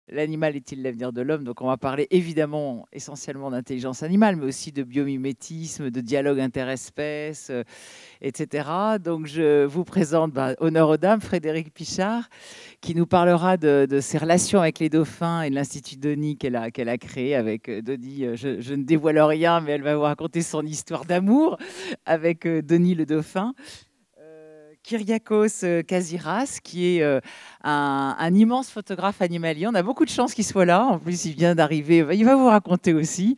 l'animal est-il l'avenir de l'homme? Donc on va parler évidemment essentiellement d'intelligence animale, mais aussi de biomimétisme, de dialogue interespèces, etc. Donc je vous présente, honneur aux dames, Frédérique Pichard, qui nous parlera de ses relations avec les dauphins et de l'Institut Denis qu'elle a créé avec Denis. Je ne dévoile rien, mais elle va vous raconter son histoire d'amour avec Denis le dauphin. Kyriakos Kaziras, qui est un immense photographe animalier. On a beaucoup de chance qu'il soit là. En plus, il vient d'arriver. Il va vous raconter aussi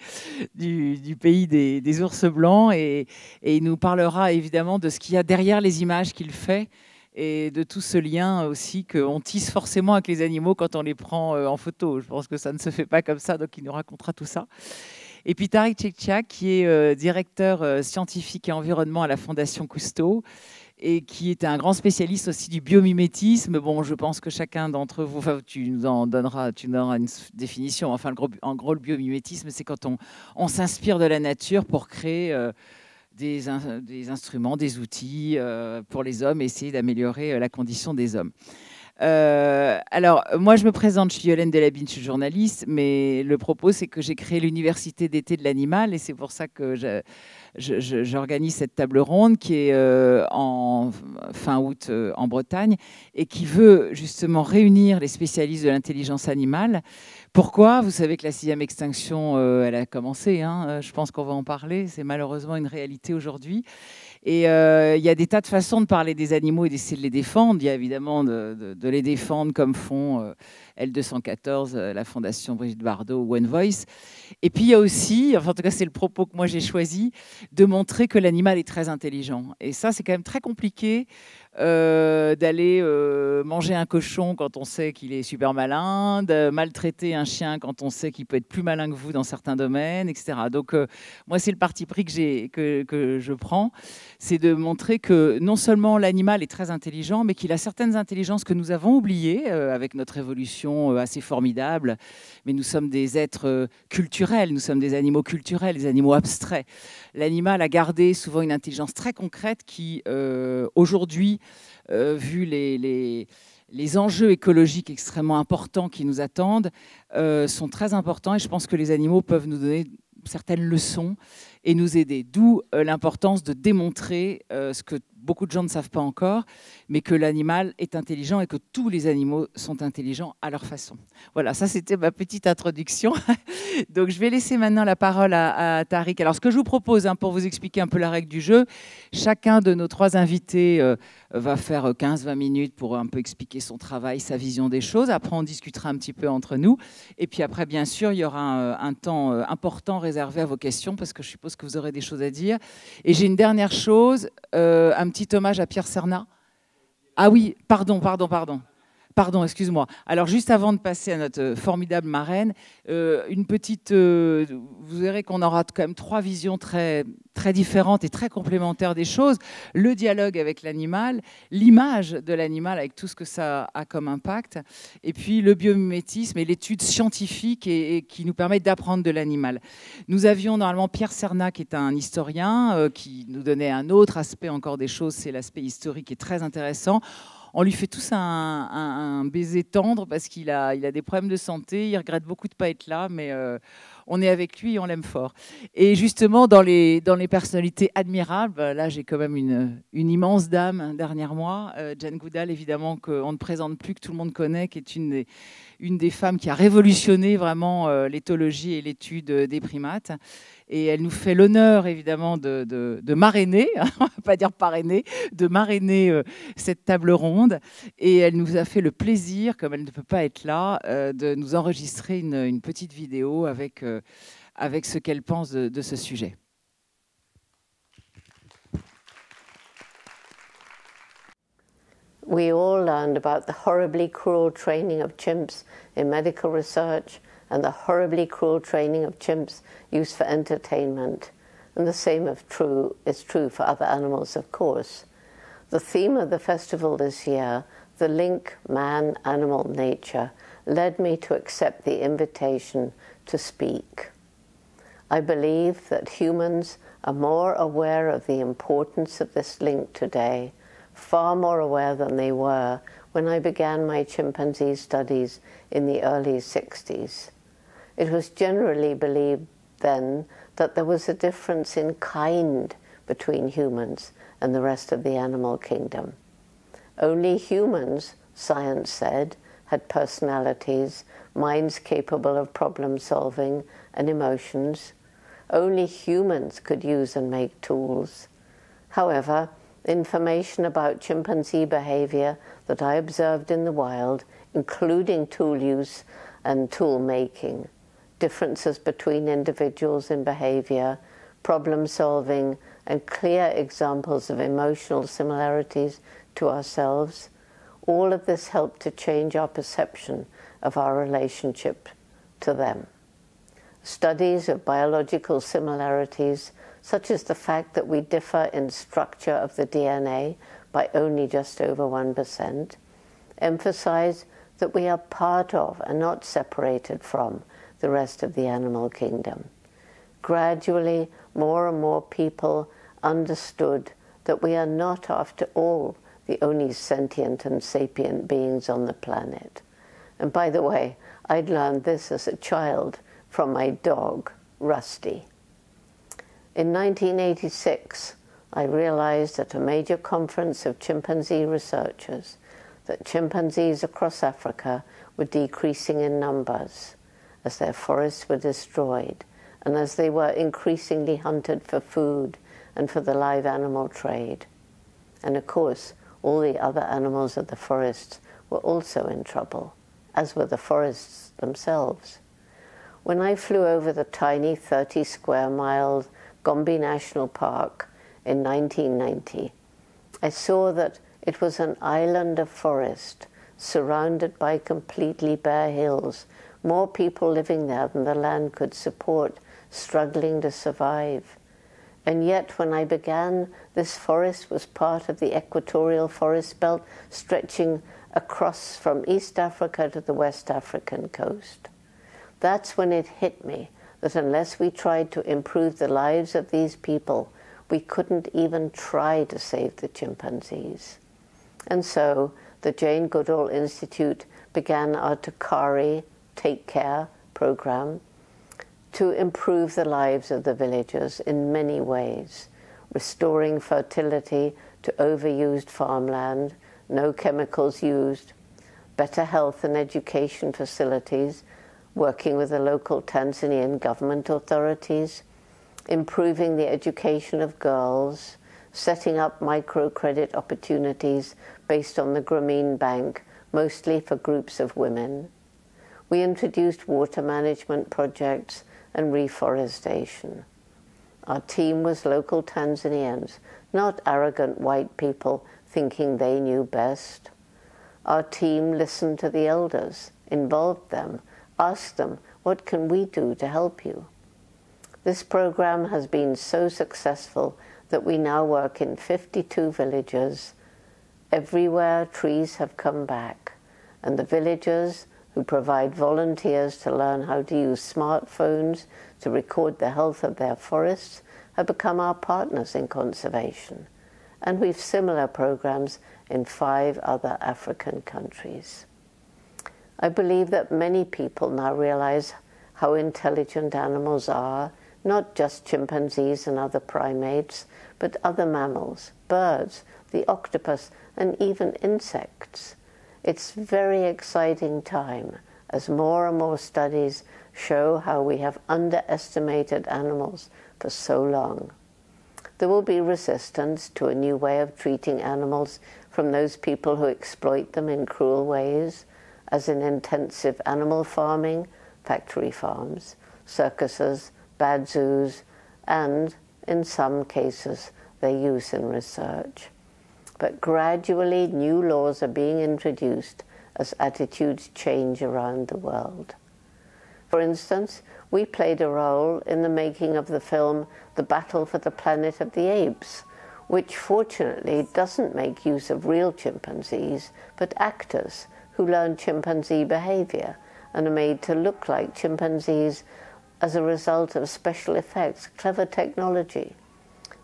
du pays des ours blancs et il nous parlera évidemment de ce qu'il y a derrière les images qu'il fait et de tout ce lien aussi qu'on tisse forcément avec les animaux quand on les prend en photo. Je pense que ça ne se fait pas comme ça, donc il nous racontera tout ça. Et puis Tariq Çekçak, qui est directeur scientifique et environnement à la Fondation Cousteau, et qui est un grand spécialiste aussi du biomimétisme. Bon, je pense que chacun d'entre vous, enfin, tu nous donneras une définition. Enfin, en gros, le biomimétisme, c'est quand on s'inspire de la nature pour créer des instruments, des outils pour les hommes, et essayer d'améliorer la condition des hommes. Alors, moi, je me présente, je suis Yolène Delabine, je suis journaliste, mais le propos, c'est que j'ai créé l'Université d'été de l'animal, et c'est pour ça que j'organise cette table ronde qui est en fin août en Bretagne, et qui veut justement réunir les spécialistes de l'intelligence animale. Pourquoi? Vous savez que la 6e extinction, elle a commencé, hein, je pense qu'on va en parler, c'est malheureusement une réalité aujourd'hui. Et il y a des tas de façons de parler des animaux et d'essayer de les défendre. Il y a évidemment de les défendre comme font L214, la Fondation Brigitte Bardot ou One Voice. Et puis il y a aussi, enfin en tout cas c'est le propos que moi j'ai choisi, de montrer que l'animal est très intelligent. Et ça c'est quand même très compliqué d'aller manger un cochon quand on sait qu'il est super malin, de maltraiter un chien quand on sait qu'il peut être plus malin que vous dans certains domaines, etc. Donc moi c'est le parti pris que je prends, c'est de montrer que non seulement l'animal est très intelligent, mais qu'il a certaines intelligences que nous avons oubliées avec notre évolution assez formidable. Mais nous sommes des êtres culturels, nous sommes des animaux culturels, des animaux abstraits. L'animal a gardé souvent une intelligence très concrète qui, aujourd'hui, vu les enjeux écologiques extrêmement importants qui nous attendent, sont très importants. Et je pense que les animaux peuvent nous donner certaines leçons et nous aider. D'où l'importance de démontrer ce que beaucoup de gens ne savent pas encore, mais que l'animal est intelligent et que tous les animaux sont intelligents à leur façon. Voilà, ça c'était ma petite introduction. Donc je vais laisser maintenant la parole à Tariq. Alors ce que je vous propose, hein, pour vous expliquer un peu la règle du jeu, chacun de nos 3 invités va faire 15-20 minutes pour un peu expliquer son travail, sa vision des choses. Après, on discutera un petit peu entre nous. Et puis après, bien sûr, il y aura un temps important réservé à vos questions, parce que je suppose que vous aurez des choses à dire. Et j'ai une dernière chose, un petit hommage à Pierre Cernat. Ah oui, pardon. Pardon, excuse-moi. Alors, juste avant de passer à notre formidable marraine, une petite... vous verrez qu'on aura quand même 3 visions très, très différentes et très complémentaires des choses. Le dialogue avec l'animal, l'image de l'animal avec tout ce que ça a comme impact, et puis le biomimétisme et l'étude scientifique et qui nous permet d'apprendre de l'animal. Nous avions normalement Pierre Cernat, qui est un historien, qui nous donnait un autre aspect encore des choses, c'est l'aspect historique qui est très intéressant. On lui fait tous un baiser tendre parce qu'il a des problèmes de santé. Il regrette beaucoup de ne pas être là, mais on est avec lui et on l'aime fort. Et justement, dans les personnalités admirables, là, j'ai quand même une immense dame derrière moi, Jane Goodall, évidemment, qu'on ne présente plus, que tout le monde connaît, qui est une des femmes qui a révolutionné vraiment l'éthologie et l'étude des primates. Et elle nous fait l'honneur, évidemment, de marrainer, hein, on ne va pas dire parrainer, de marrainer cette table ronde. Et elle nous a fait le plaisir, comme elle ne peut pas être là, de nous enregistrer une petite vidéo avec ce qu'elle pense de ce sujet. We all learned about the horribly cruel training of chimps in medical research and the horribly cruel training of chimps used for entertainment. And the same is true for other animals, of course. The theme of the festival this year, the link man-animal-nature, led me to accept the invitation to speak. I believe that humans are more aware of the importance of this link today, far more aware than they were when I began my chimpanzee studies in the early 60s. It was generally believed then that there was a difference in kind between humans and the rest of the animal kingdom. Only humans, science said, had personalities, minds capable of problem solving, and emotions. Only humans could use and make tools. However, information about chimpanzee behavior that I observed in the wild, including tool use and tool making, differences between individuals in behavior, problem solving, and clear examples of emotional similarities to ourselves, all of this helped to change our perception of our relationship to them. Studies of biological similarities, such as the fact that we differ in structure of the DNA by only just over 1%, emphasize that we are part of and not separated from the rest of the animal kingdom. Gradually, more and more people understood that we are not, after all, the only sentient and sapient beings on the planet. And by the way, I'd learned this as a child from my dog, Rusty. In 1986, I realized at a major conference of chimpanzee researchers that chimpanzees across Africa were decreasing in numbers as their forests were destroyed and as they were increasingly hunted for food and for the live animal trade. And of course, all the other animals of the forests were also in trouble, as were the forests themselves. When I flew over the tiny 30-square-mile Gombe National Park in 1990, I saw that it was an island of forest surrounded by completely bare hills, more people living there than the land could support, struggling to survive. And yet, when I began, this forest was part of the equatorial forest belt stretching across from East Africa to the West African coast. That's when it hit me that unless we tried to improve the lives of these people, we couldn't even try to save the chimpanzees. And so the Jane Goodall Institute began our Takari Take Care program to improve the lives of the villagers in many ways, restoring fertility to overused farmland, no chemicals used, better health and education facilities, working with the local Tanzanian government authorities, improving the education of girls, setting up microcredit opportunities based on the Grameen Bank, mostly for groups of women. We introduced water management projects and reforestation. Our team was local Tanzanians, not arrogant white people thinking they knew best. Our team listened to the elders, involved them, asked them, what can we do to help you? This program has been so successful that we now work in 52 villages. Everywhere trees have come back, and the villagers who provide volunteers to learn how to use smartphones to record the health of their forests have become our partners in conservation. And we've similar programs in 5 other African countries. I believe that many people now realize how intelligent animals are, not just chimpanzees and other primates, but other mammals, birds, the octopus, and even insects. It's a very exciting time as more and more studies show how we have underestimated animals for so long. There will be resistance to a new way of treating animals from those people who exploit them in cruel ways, as in intensive animal farming, factory farms, circuses, bad zoos, and, in some cases, their use in research. But gradually new laws are being introduced as attitudes change around the world. For instance, we played a role in the making of the film The Battle for the Planet of the Apes, which fortunately doesn't make use of real chimpanzees, but actors who learn chimpanzee behavior and are made to look like chimpanzees as a result of special effects, clever technology.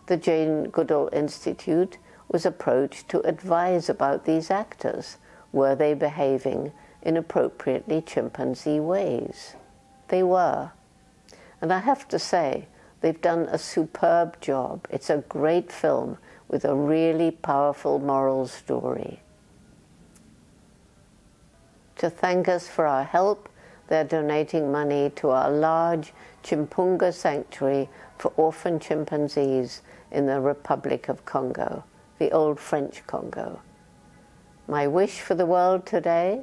The Jane Goodall Institute was approached to advise about these actors. Were they behaving in appropriately chimpanzee ways? They were. And I have to say, they've done a superb job. It's a great film with a really powerful moral story. To thank us for our help, they're donating money to our large Chimpunga sanctuary for orphan chimpanzees in the Republic of Congo, the old French Congo. My wish for the world today?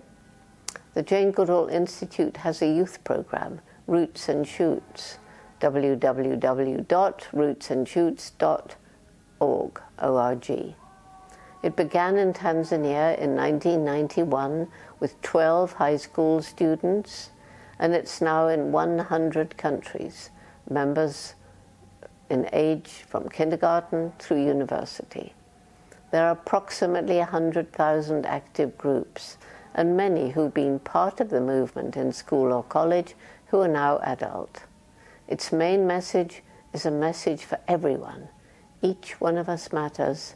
The Jane Goodall Institute has a youth program, Roots and Shoots, www.rootsandshoots.org. It began in Tanzania in 1991 with 12 high school students, and it's now in 100 countries, members in age from kindergarten through university. There are approximately 100,000 active groups, and many who've been part of the movement in school or college who are now adult. Its main message is a message for everyone. Each one of us matters.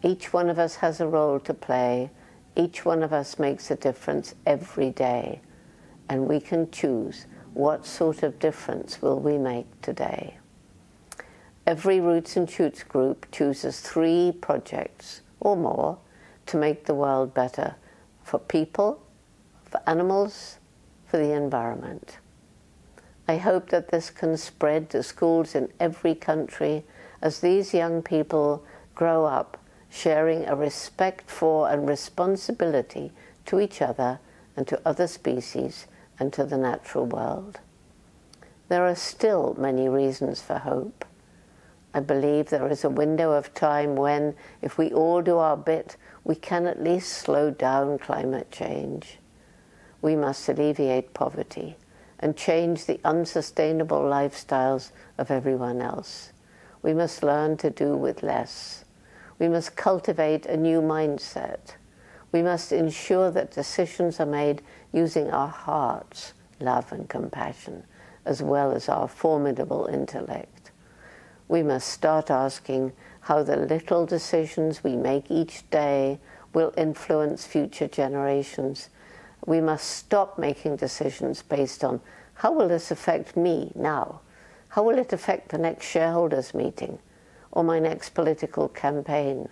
Each one of us has a role to play. Each one of us makes a difference every day. And we can choose what sort of difference will we make today. Every Roots and Shoots group chooses 3 projects or more to make the world better for people, for animals, for the environment. I hope that this can spread to schools in every country as these young people grow up sharing a respect for and responsibility to each other and to other species and to the natural world. There are still many reasons for hope. I believe there is a window of time when, if we all do our bit, we can at least slow down climate change. We must alleviate poverty and change the unsustainable lifestyles of everyone else. We must learn to do with less. We must cultivate a new mindset. We must ensure that decisions are made using our hearts, love and compassion, as well as our formidable intellect. We must start asking how the little decisions we make each day will influence future generations. We must stop making decisions based on how will this affect me now? How will it affect the next shareholders meeting or my next political campaign?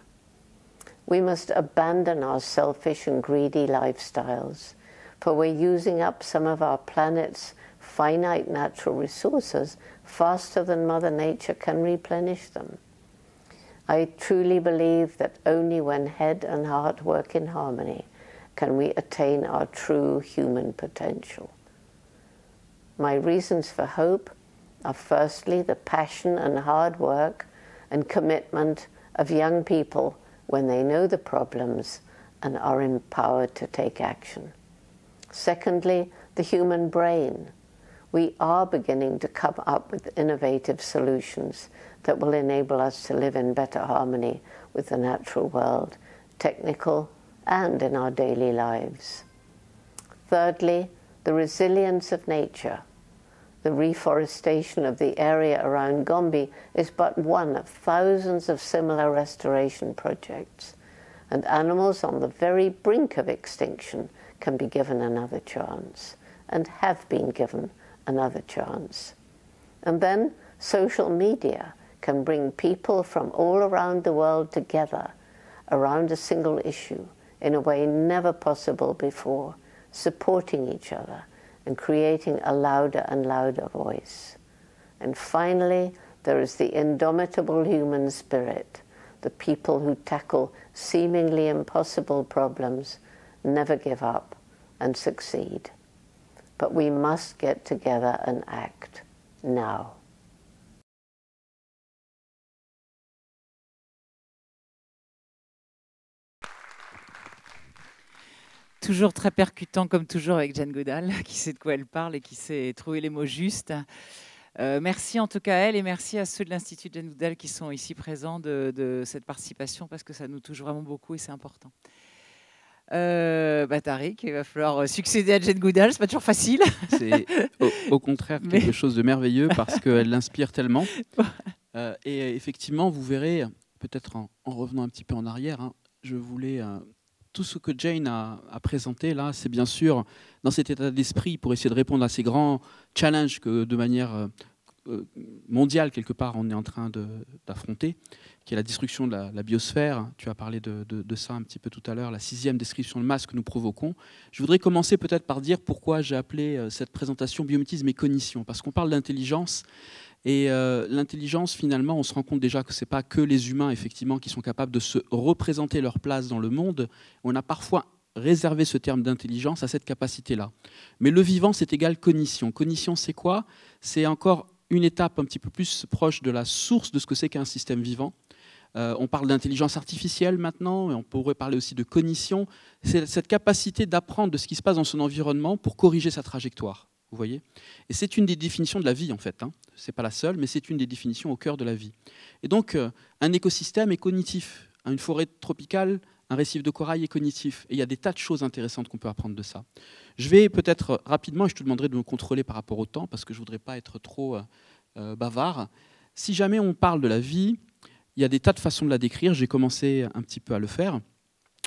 We must abandon our selfish and greedy lifestyles, for we're using up some of our planet's finite natural resources faster than Mother Nature can replenish them. I truly believe that only when head and heart work in harmony can we attain our true human potential. My reasons for hope are firstly the passion and hard work and commitment of young people when they know the problems and are empowered to take action. Secondly, the human brain. We are beginning to come up with innovative solutions that will enable us to live in better harmony with the natural world, technical and in our daily lives. Thirdly, the resilience of nature. The reforestation of the area around Gombe is but one of thousands of similar restoration projects, and animals on the very brink of extinction can be given another chance, and have been given another chance. And then social media can bring people from all around the world together around a single issue in a way never possible before, supporting each other and creating a louder and louder voice. And finally, there is the indomitable human spirit, the people who tackle seemingly impossible problems, never give up, and succeed. But we must get together and act now. Toujours très percutant, comme toujours, avec Jane Goodall, qui sait de quoi elle parle et qui sait trouver les mots justes. Merci en tout cas à elle et merci à ceux de l'Institut Jane Goodall qui sont ici présents de cette participation parce que ça nous touche vraiment beaucoup et c'est important. Tariq, il va falloir succéder à Jane Goodall, c'est pas toujours facile. C'est au contraire quelque chose de merveilleux parce qu'elle l'inspire tellement. Et effectivement, vous verrez, peut-être en revenant un petit peu en arrière, hein, je voulais tout ce que Jane a présenté là, c'est bien sûr dans cet état d'esprit pour essayer de répondre à ces grands challenges que de manière mondiale, quelque part, on est en train d'affronter, qui est la destruction de la biosphère. Tu as parlé de ça un petit peu tout à l'heure, la 6e description de masse que nous provoquons. Je voudrais commencer peut-être par dire pourquoi j'ai appelé cette présentation biomimétisme et cognition, parce qu'on parle d'intelligence. Et l'intelligence, finalement, on se rend compte déjà que ce n'est pas que les humains, effectivement, qui sont capables de se représenter leur place dans le monde. On a parfois réservé ce terme d'intelligence à cette capacité-là. Mais le vivant, c'est égal cognition. Cognition, c'est quoi? C'est encore une étape un petit peu plus proche de la source de ce que c'est qu'un système vivant. On parle d'intelligence artificielle maintenant, et on pourrait parler aussi de cognition. C'est cette capacité d'apprendre de ce qui se passe dans son environnement pour corriger sa trajectoire. Vous voyez? Et c'est une des définitions de la vie, en fait. Ce n'est pas la seule, mais c'est une des définitions au cœur de la vie. Et donc, un écosystème est cognitif. Une forêt tropicale, un récif de corail est cognitif. Et il y a des tas de choses intéressantes qu'on peut apprendre de ça. Je vais peut-être rapidement, et je te demanderai de me contrôler par rapport au temps, parce que je ne voudrais pas être trop bavard. Si jamais on parle de la vie, il y a des tas de façons de la décrire. J'ai commencé un petit peu à le faire.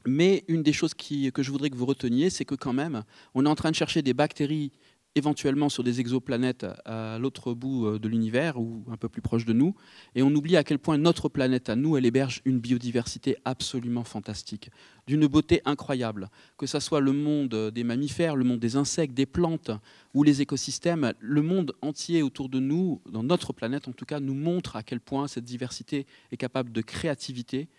Mais une des choses que je voudrais que vous reteniez, c'est que quand même, on est en train de chercher des bactéries éventuellement sur des exoplanètes à l'autre bout de l'univers ou un peu plus proche de nous. Et on oublie à quel point notre planète à nous, elle héberge une biodiversité absolument fantastique, d'une beauté incroyable. Que ce soit le monde des mammifères, le monde des insectes, des plantes ou les écosystèmes, le monde entier autour de nous, dans notre planète en tout cas, nous montre à quel point cette diversité est capable de créativité.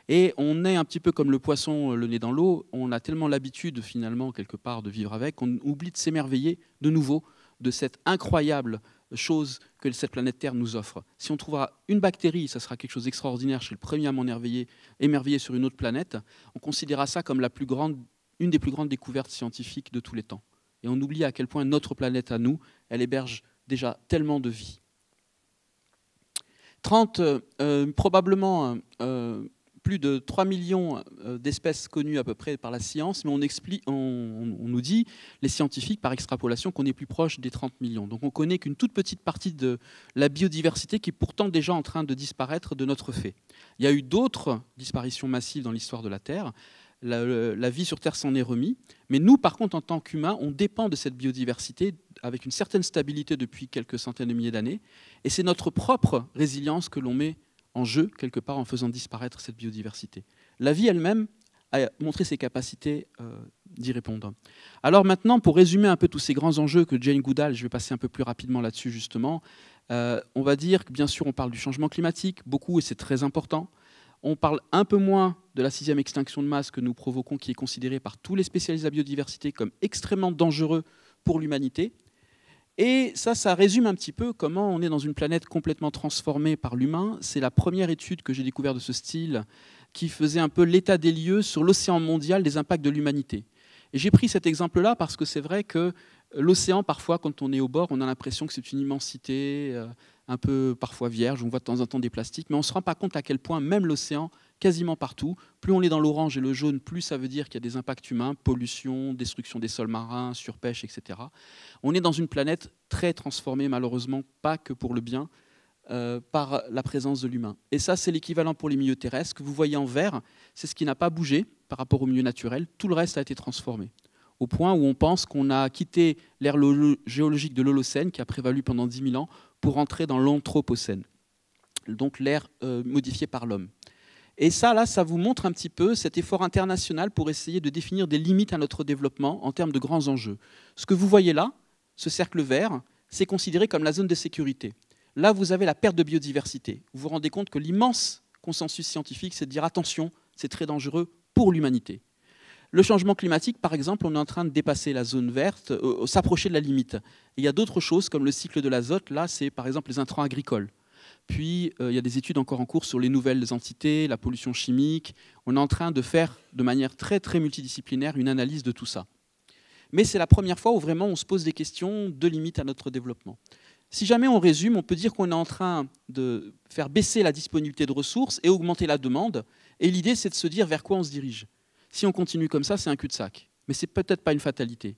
Et on est un petit peu comme le poisson le nez dans l'eau, on a tellement l'habitude finalement quelque part de vivre avec, qu'on oublie de s'émerveiller de nouveau de cette incroyable chose que cette planète Terre nous offre. Si on trouvera une bactérie, ça sera quelque chose d'extraordinaire, je suis le premier à m'émerveiller sur une autre planète, on considérera ça comme une des plus grandes découvertes scientifiques de tous les temps. Et on oublie à quel point notre planète à nous, elle héberge déjà tellement de vie. Probablement... plus de 3 millions d'espèces connues à peu près par la science, mais on nous dit, les scientifiques, par extrapolation, qu'on est plus proche des 30 millions. Donc on connaît qu'une toute petite partie de la biodiversité qui est pourtant déjà en train de disparaître de notre fait. Il y a eu d'autres disparitions massives dans l'histoire de la Terre. La vie sur Terre s'en est remis. Mais nous, par contre, en tant qu'humains, on dépend de cette biodiversité avec une certaine stabilité depuis quelques centaines de milliers d'années. Et c'est notre propre résilience que l'on met en jeu, quelque part, en faisant disparaître cette biodiversité. La vie elle-même a montré ses capacités d'y répondre. Alors maintenant, pour résumer un peu tous ces grands enjeux que Jane Goodall, je vais passer un peu plus rapidement là-dessus justement, on va dire que bien sûr on parle du changement climatique, beaucoup, et c'est très important. On parle un peu moins de la 6e extinction de masse que nous provoquons, qui est considérée par tous les spécialistes de la biodiversité comme extrêmement dangereux pour l'humanité. Et ça résume un petit peu comment on est dans une planète complètement transformée par l'humain. C'est la première étude que j'ai découverte de ce style qui faisait un peu l'état des lieux sur l'océan mondial des impacts de l'humanité. Et j'ai pris cet exemple-là parce que c'est vrai que l'océan, parfois, quand on est au bord, on a l'impression que c'est une immensité, un peu parfois vierge, on voit de temps en temps des plastiques, mais on ne se rend pas compte à quel point même l'océan, quasiment partout, plus on est dans l'orange et le jaune, plus ça veut dire qu'il y a des impacts humains, pollution, destruction des sols marins, surpêche, etc. On est dans une planète très transformée, malheureusement, pas que pour le bien, par la présence de l'humain. Et ça, c'est l'équivalent pour les milieux terrestres. Ce que vous voyez en vert, c'est ce qui n'a pas bougé par rapport au milieu naturel. Tout le reste a été transformé. Au point où on pense qu'on a quitté l'ère géologique de l'Holocène, qui a prévalu pendant 10 000 ans, pour entrer dans l'Anthropocène, donc l'ère modifiée par l'homme. Et ça, là, ça vous montre un petit peu cet effort international pour essayer de définir des limites à notre développement en termes de grands enjeux. Ce que vous voyez là, ce cercle vert, c'est considéré comme la zone de sécurité. Là, vous avez la perte de biodiversité. Vous vous rendez compte que l'immense consensus scientifique, c'est de dire attention, c'est très dangereux pour l'humanité. Le changement climatique, par exemple, on est en train de dépasser la zone verte, s'approcher de la limite. Et il y a d'autres choses, comme le cycle de l'azote. Là, c'est par exemple les intrants agricoles. Puis, il y a des études encore en cours sur les nouvelles entités, la pollution chimique. On est en train de faire, de manière très, très multidisciplinaire, une analyse de tout ça. Mais c'est la première fois où vraiment on se pose des questions de limites à notre développement. Si jamais on résume, on peut dire qu'on est en train de faire baisser la disponibilité de ressources et augmenter la demande. Et l'idée, c'est de se dire vers quoi on se dirige. Si on continue comme ça, c'est un cul-de-sac. Mais ce n'est peut-être pas une fatalité.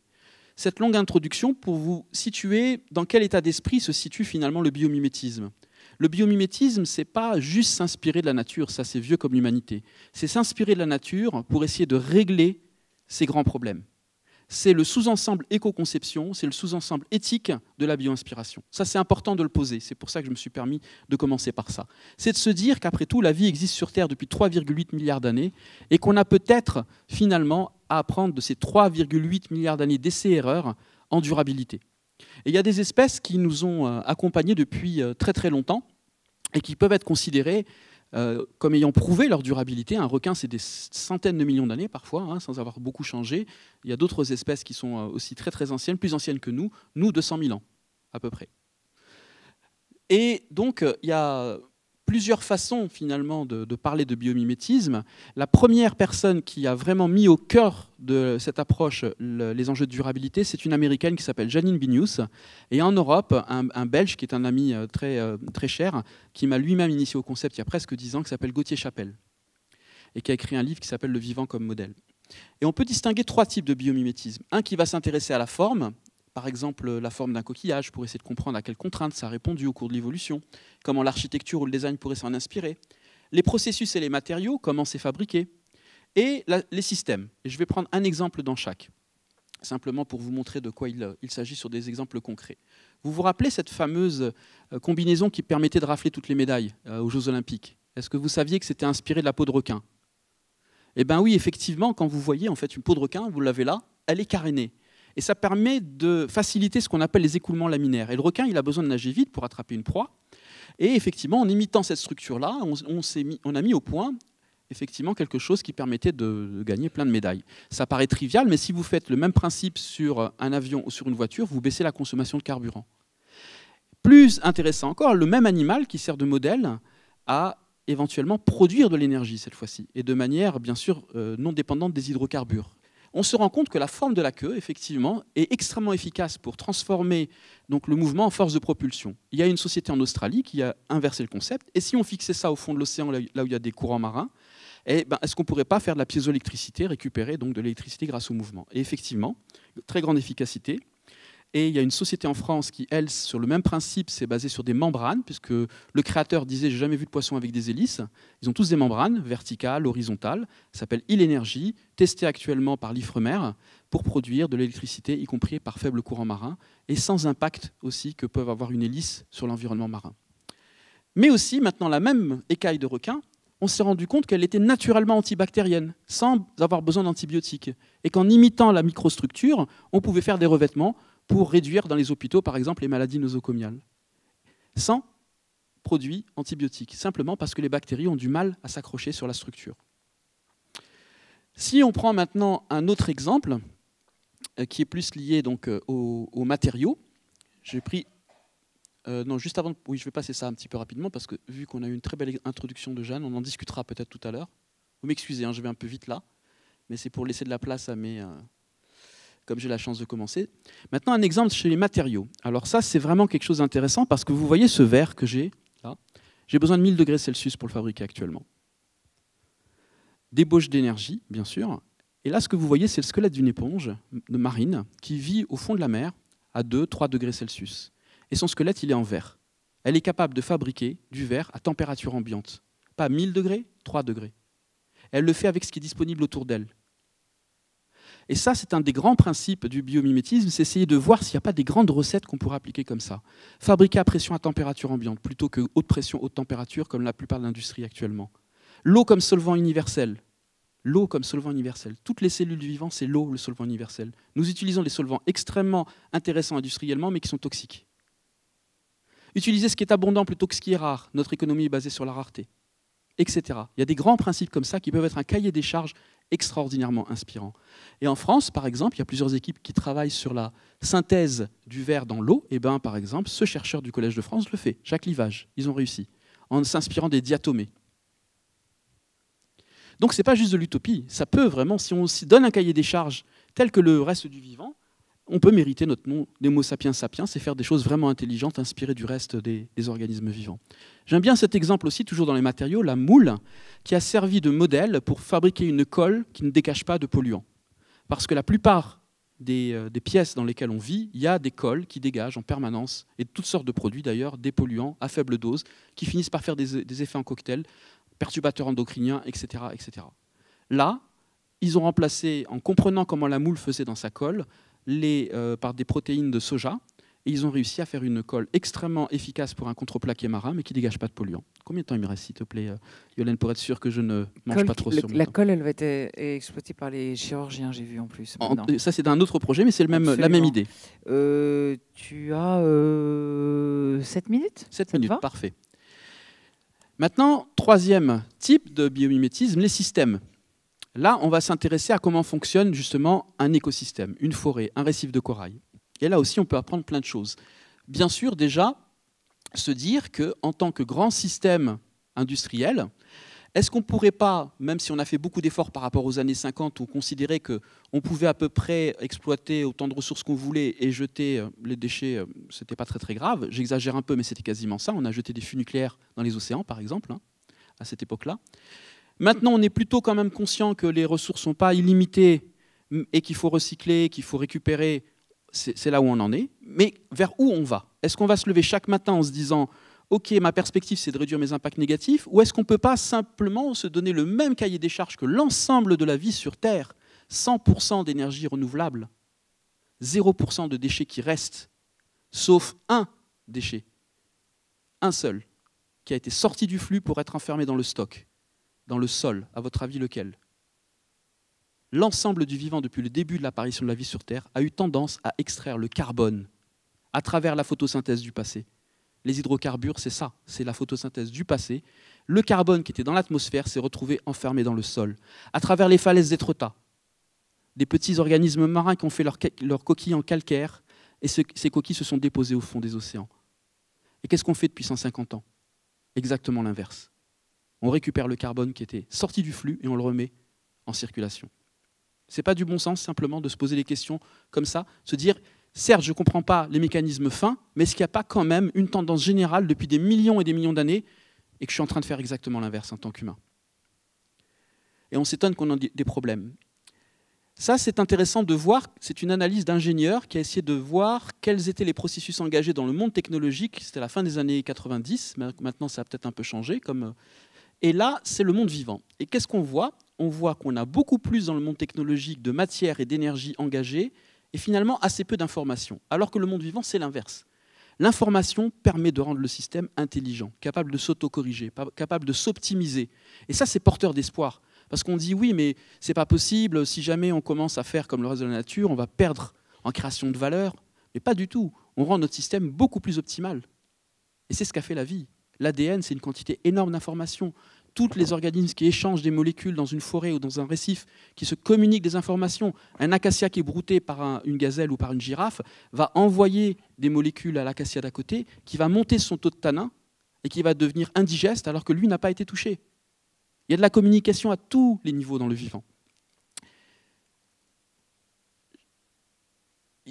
Cette longue introduction pour vous situer dans quel état d'esprit se situe finalement le biomimétisme. Le biomimétisme, ce n'est pas juste s'inspirer de la nature, ça c'est vieux comme l'humanité. C'est s'inspirer de la nature pour essayer de régler ces grands problèmes. C'est le sous-ensemble éco-conception, c'est le sous-ensemble éthique de la bio-inspiration. Ça, c'est important de le poser. C'est pour ça que je me suis permis de commencer par ça. C'est de se dire qu'après tout, la vie existe sur Terre depuis 3,8 milliards d'années et qu'on a peut-être, finalement, à apprendre de ces 3,8 milliards d'années d'essais-erreurs en durabilité. Et il y a des espèces qui nous ont accompagnés depuis très très longtemps et qui peuvent être considérées comme ayant prouvé leur durabilité. Un requin, c'est des centaines de millions d'années parfois, hein, sans avoir beaucoup changé. Il y a d'autres espèces qui sont aussi très très anciennes, plus anciennes que nous 200 000 ans à peu près. Et donc, il y a plusieurs façons finalement de parler de biomimétisme. La première personne qui a vraiment mis au cœur de cette approche les enjeux de durabilité, c'est une Américaine qui s'appelle Janine Benyus. Et en Europe, un Belge qui est un ami très cher, qui m'a lui-même initié au concept il y a presque 10 ans, qui s'appelle Gauthier Chapelle, et qui a écrit un livre qui s'appelle Le vivant comme modèle. Et on peut distinguer 3 types de biomimétisme. Un qui va s'intéresser à la forme, par exemple la forme d'un coquillage, pour essayer de comprendre à quelles contraintes ça a répondu au cours de l'évolution, comment l'architecture ou le design pourrait s'en inspirer, les processus et les matériaux, comment c'est fabriqué, et les systèmes. Et je vais prendre un exemple dans chaque, simplement pour vous montrer de quoi il s'agit sur des exemples concrets. Vous vous rappelez cette fameuse combinaison qui permettait de rafler toutes les médailles aux Jeux Olympiques? Est-ce que vous saviez que c'était inspiré de la peau de requin? Eh bien oui, effectivement, quand vous voyez en fait une peau de requin, vous l'avez là, elle est carénée. Et ça permet de faciliter ce qu'on appelle les écoulements laminaires. Et le requin, il a besoin de nager vite pour attraper une proie. Et effectivement, en imitant cette structure-là, on a mis au point effectivement quelque chose qui permettait de gagner plein de médailles. Ça paraît trivial, mais si vous faites le même principe sur un avion ou sur une voiture, vous baissez la consommation de carburant. Plus intéressant encore, le même animal qui sert de modèle a éventuellement produire de l'énergie cette fois-ci, et de manière bien sûr non dépendante des hydrocarbures. On se rend compte que la forme de la queue, effectivement, est extrêmement efficace pour transformer donc, le mouvement en force de propulsion. Il y a une société en Australie qui a inversé le concept, et si on fixait ça au fond de l'océan, là où il y a des courants marins, est-ce qu'on ne pourrait pas faire de la piézoélectricité, récupérer donc, de l'électricité grâce au mouvement? Et effectivement, très grande efficacité. Et il y a une société en France qui, elle, sur le même principe, s'est basée sur des membranes, puisque le créateur disait « j'ai jamais vu de poisson avec des hélices ». Ils ont tous des membranes, verticales, horizontales. Ça s'appelle Il-Énergie, testé actuellement par l'Ifremer, pour produire de l'électricité, y compris par faible courant marin, et sans impact aussi que peuvent avoir une hélice sur l'environnement marin. Mais aussi, maintenant, la même écaille de requin, on s'est rendu compte qu'elle était naturellement antibactérienne, sans avoir besoin d'antibiotiques. Et qu'en imitant la microstructure, on pouvait faire des revêtements pour réduire dans les hôpitaux, par exemple, les maladies nosocomiales, sans produits antibiotiques, simplement parce que les bactéries ont du mal à s'accrocher sur la structure. Si on prend maintenant un autre exemple, qui est plus lié donc, aux matériaux, j'ai pris... non, juste avant... Oui, je vais passer ça un petit peu rapidement, parce que vu qu'on a eu une très belle introduction de Jeanne, on en discutera peut-être tout à l'heure. Vous m'excusez, hein, je vais un peu vite là, mais c'est pour laisser de la place à mes... comme j'ai la chance de commencer. Maintenant, un exemple chez les matériaux. Alors ça, c'est vraiment quelque chose d'intéressant parce que vous voyez ce verre que j'ai là. J'ai besoin de 1000 degrés Celsius pour le fabriquer actuellement. Débauche d'énergie, bien sûr. Et là, ce que vous voyez, c'est le squelette d'une éponge de marine qui vit au fond de la mer à 2-3 degrés Celsius. Et son squelette, il est en verre. Elle est capable de fabriquer du verre à température ambiante. Pas 1000 degrés, 3 degrés. Elle le fait avec ce qui est disponible autour d'elle. Et ça, c'est un des grands principes du biomimétisme, c'est essayer de voir s'il n'y a pas des grandes recettes qu'on pourrait appliquer comme ça. Fabriquer à pression à température ambiante, plutôt que haute pression, haute température, comme la plupart de l'industrie actuellement. L'eau comme solvant universel. L'eau comme solvant universel. Toutes les cellules du vivant, c'est l'eau, le solvant universel. Nous utilisons des solvants extrêmement intéressants industriellement, mais qui sont toxiques. Utiliser ce qui est abondant plutôt que ce qui est rare. Notre économie est basée sur la rareté, etc. Il y a des grands principes comme ça qui peuvent être un cahier des charges extraordinairement inspirant. Et en France, par exemple, il y a plusieurs équipes qui travaillent sur la synthèse du verre dans l'eau. Et bien, par exemple, ce chercheur du Collège de France le fait, Jacques Livage. Ils ont réussi, en s'inspirant des diatomées. Donc, ce n'est pas juste de l'utopie. Ça peut vraiment, si on s'y donne un cahier des charges tel que le reste du vivant, on peut mériter notre nom d'Homo sapiens sapiens et faire des choses vraiment intelligentes, inspirées du reste des organismes vivants. J'aime bien cet exemple aussi, toujours dans les matériaux, la moule, qui a servi de modèle pour fabriquer une colle qui ne dégage pas de polluants. Parce que la plupart des pièces dans lesquelles on vit, il y a des cols qui dégagent en permanence, et toutes sortes de produits d'ailleurs, des polluants à faible dose, qui finissent par faire des effets en cocktail, perturbateurs endocriniens, etc., etc. Là, ils ont remplacé, en comprenant comment la moule faisait dans sa colle, par des protéines de soja, et ils ont réussi à faire une colle extrêmement efficace pour un contreplaqué marin, mais qui ne dégage pas de polluants. Combien de temps il me reste, s'il te plaît, Yolène, pour être sûr que je ne mange pas trop sur mon La temps. colle, elle va être exploitée par les chirurgiens, j'ai vu en plus. Ça, c'est d'un autre projet, mais c'est la même idée. Tu as 7 minutes 7 minutes, parfait. Maintenant, troisième type de biomimétisme, les systèmes. Là, on va s'intéresser à comment fonctionne justement un écosystème, une forêt, un récif de corail. Et là aussi, on peut apprendre plein de choses. Bien sûr, déjà, se dire qu'en tant que grand système industriel, est-ce qu'on ne pourrait pas, même si on a fait beaucoup d'efforts par rapport aux années 50, où on considérait qu'on pouvait à peu près exploiter autant de ressources qu'on voulait et jeter les déchets, ce n'était pas très très grave. J'exagère un peu, mais c'était quasiment ça. On a jeté des fûts nucléaires dans les océans, par exemple, à cette époque-là. Maintenant, on est plutôt quand même conscient que les ressources ne sont pas illimitées et qu'il faut recycler, qu'il faut récupérer. C'est là où on en est. Mais vers où on va? Est-ce qu'on va se lever chaque matin en se disant « Ok, ma perspective, c'est de réduire mes impacts négatifs » ou est-ce qu'on ne peut pas simplement se donner le même cahier des charges que l'ensemble de la vie sur Terre, 100% d'énergie renouvelable, 0% de déchets qui restent, sauf un déchet, un seul, qui a été sorti du flux pour être enfermé dans le stock, dans le sol, à votre avis lequel? L'ensemble du vivant depuis le début de l'apparition de la vie sur Terre a eu tendance à extraire le carbone à travers la photosynthèse du passé. Les hydrocarbures, c'est ça, c'est la photosynthèse du passé. Le carbone qui était dans l'atmosphère s'est retrouvé enfermé dans le sol, à travers les falaises d'Étretat. Des petits organismes marins qui ont fait leurs coquilles en calcaire, et ces coquilles se sont déposées au fond des océans. Et qu'est-ce qu'on fait depuis 150 ans? Exactement l'inverse. On récupère le carbone qui était sorti du flux et on le remet en circulation. Ce n'est pas du bon sens simplement de se poser des questions comme ça, se dire, certes, je ne comprends pas les mécanismes fins, mais est-ce qu'il n'y a pas quand même une tendance générale depuis des millions et des millions d'années et que je suis en train de faire exactement l'inverse en tant qu'humain? Et on s'étonne qu'on ait des problèmes. Ça, c'est intéressant de voir, c'est une analyse d'ingénieur qui a essayé de voir quels étaient les processus engagés dans le monde technologique. C'était la fin des années 90, mais maintenant ça a peut-être un peu changé. Et là, c'est le monde vivant. Et qu'est-ce qu'on voit? On voit qu'on a beaucoup plus dans le monde technologique de matière et d'énergie engagée, et finalement assez peu d'informations. Alors que le monde vivant, c'est l'inverse. L'information permet de rendre le système intelligent, capable de s'auto-corriger, capable de s'optimiser. Et ça, c'est porteur d'espoir. Parce qu'on dit, oui, mais ce n'est pas possible, si jamais on commence à faire comme le reste de la nature, on va perdre en création de valeur. Mais pas du tout. On rend notre système beaucoup plus optimal. Et c'est ce qu'a fait la vie. L'ADN, c'est une quantité énorme d'informations. Tous les organismes qui échangent des molécules dans une forêt ou dans un récif, qui se communiquent des informations. Un acacia qui est brouté par une gazelle ou par une girafe va envoyer des molécules à l'acacia d'à côté, qui va monter son taux de tanin et qui va devenir indigeste alors que lui n'a pas été touché. Il y a de la communication à tous les niveaux dans le vivant.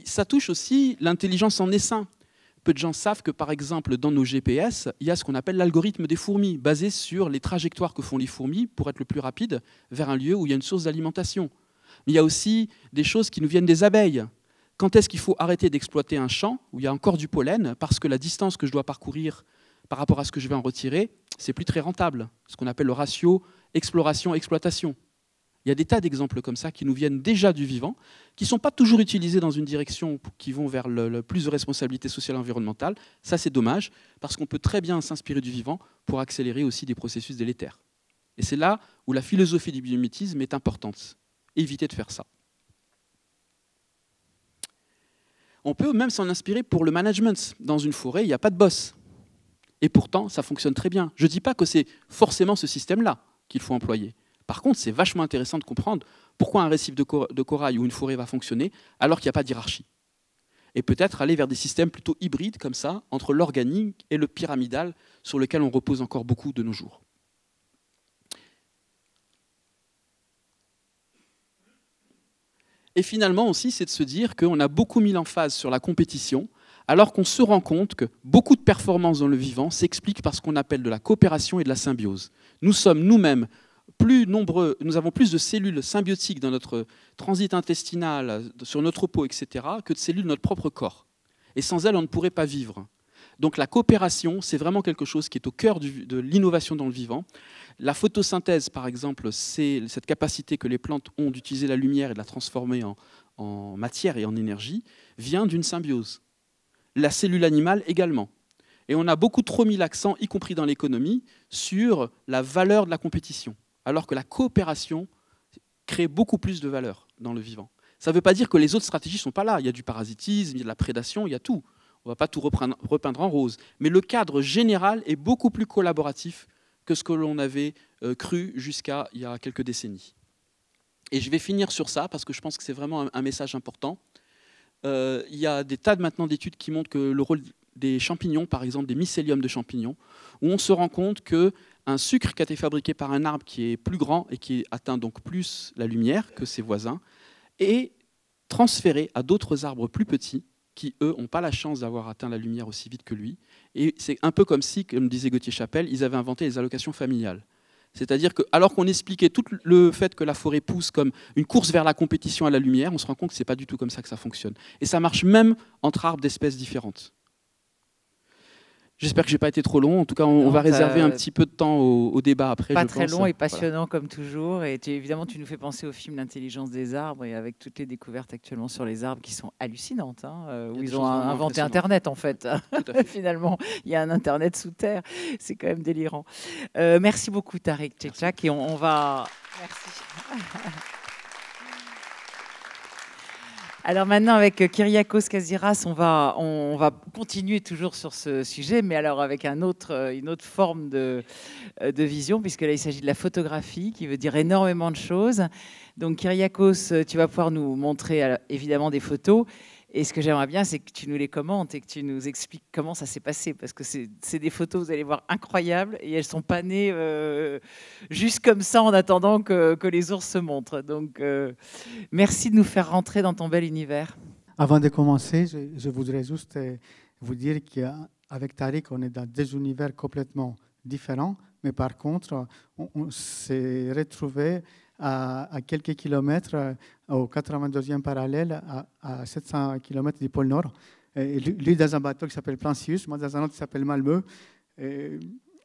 Ça touche aussi l'intelligence en essaim. Peu de gens savent que, par exemple, dans nos GPS, il y a ce qu'on appelle l'algorithme des fourmis, basé sur les trajectoires que font les fourmis pour être le plus rapide vers un lieu où il y a une source d'alimentation. Mais il y a aussi des choses qui nous viennent des abeilles. Quand est-ce qu'il faut arrêter d'exploiter un champ où il y a encore du pollen, parce que la distance que je dois parcourir par rapport à ce que je vais en retirer, c'est plus très rentable, ce qu'on appelle le ratio exploration-exploitation. Il y a des tas d'exemples comme ça qui nous viennent déjà du vivant, qui ne sont pas toujours utilisés dans une direction qui vont vers le plus de responsabilité sociale et environnementale. Ça, c'est dommage, parce qu'on peut très bien s'inspirer du vivant pour accélérer aussi des processus délétères. Et c'est là où la philosophie du biomimétisme est importante. Éviter de faire ça. On peut même s'en inspirer pour le management. Dans une forêt, il n'y a pas de boss. Et pourtant, ça fonctionne très bien. Je ne dis pas que c'est forcément ce système-là qu'il faut employer. Par contre, c'est vachement intéressant de comprendre pourquoi un récif de corail ou une forêt va fonctionner alors qu'il n'y a pas d'hiérarchie. Et peut-être aller vers des systèmes plutôt hybrides comme ça, entre l'organique et le pyramidal, sur lequel on repose encore beaucoup de nos jours. Et finalement aussi, c'est de se dire qu'on a beaucoup mis l'emphase sur la compétition, alors qu'on se rend compte que beaucoup de performances dans le vivant s'expliquent par ce qu'on appelle de la coopération et de la symbiose. Nous sommes nous-mêmes nous avons plus de cellules symbiotiques dans notre transit intestinal, sur notre peau, etc., que de cellules de notre propre corps. Et sans elles, on ne pourrait pas vivre. Donc la coopération, c'est vraiment quelque chose qui est au cœur de l'innovation dans le vivant. La photosynthèse, par exemple, c'est cette capacité que les plantes ont d'utiliser la lumière et de la transformer en matière et en énergie, vient d'une symbiose. La cellule animale également. Et on a beaucoup trop mis l'accent, y compris dans l'économie, sur la valeur de la compétition, alors que la coopération crée beaucoup plus de valeur dans le vivant. Ça ne veut pas dire que les autres stratégies ne sont pas là. Il y a du parasitisme, il y a de la prédation, il y a tout. On ne va pas tout repeindre en rose. Mais le cadre général est beaucoup plus collaboratif que ce que l'on avait cru jusqu'à il y a quelques décennies. Et je vais finir sur ça, parce que je pense que c'est vraiment un message important. Il y a des tas maintenant d'études qui montrent que le rôle des champignons, par exemple des mycéliums de champignons, où on se rend compte qu'un sucre qui a été fabriqué par un arbre qui est plus grand et qui atteint donc plus la lumière que ses voisins, est transféré à d'autres arbres plus petits qui, eux, n'ont pas la chance d'avoir atteint la lumière aussi vite que lui. Et c'est un peu comme si, comme disait Gauthier Chapelle, ils avaient inventé les allocations familiales. C'est-à-dire que, alors qu'on expliquait tout le fait que la forêt pousse comme une course vers la compétition à la lumière, on se rend compte que ce n'est pas du tout comme ça que ça fonctionne. Et ça marche même entre arbres d'espèces différentes. J'espère que je n'ai pas été trop long. En tout cas, on va réserver un petit peu de temps au débat après. Pas très long et passionnant comme toujours. Et évidemment, tu nous fais penser au film L'intelligence des arbres et avec toutes les découvertes actuellement sur les arbres qui sont hallucinantes, où ils ont inventé Internet en fait. Finalement, il y a un Internet sous terre. C'est quand même délirant. Merci beaucoup Tariq Tchétchak et on va... Merci. Alors maintenant, avec Kyriakos Kaziras, on va continuer toujours sur ce sujet, mais alors avec une autre forme de vision, puisque là, il s'agit de la photographie, qui veut dire énormément de choses. Donc Kyriakos, tu vas pouvoir nous montrer évidemment des photos. Et ce que j'aimerais bien, c'est que tu nous les commentes et que tu nous expliques comment ça s'est passé. Parce que c'est des photos, vous allez voir, incroyables. Et elles ne sont pas nées juste comme ça en attendant que les ours se montrent. Donc, merci de nous faire rentrer dans ton bel univers. Avant de commencer, je voudrais juste vous dire qu'avec Tariq, on est dans des univers complètement différents. Mais par contre, on s'est retrouvés à quelques kilomètres au 82e parallèle, à 700 km du pôle Nord. Et lui dans un bateau qui s'appelle Plancius, moi dans un autre qui s'appelle Malmö.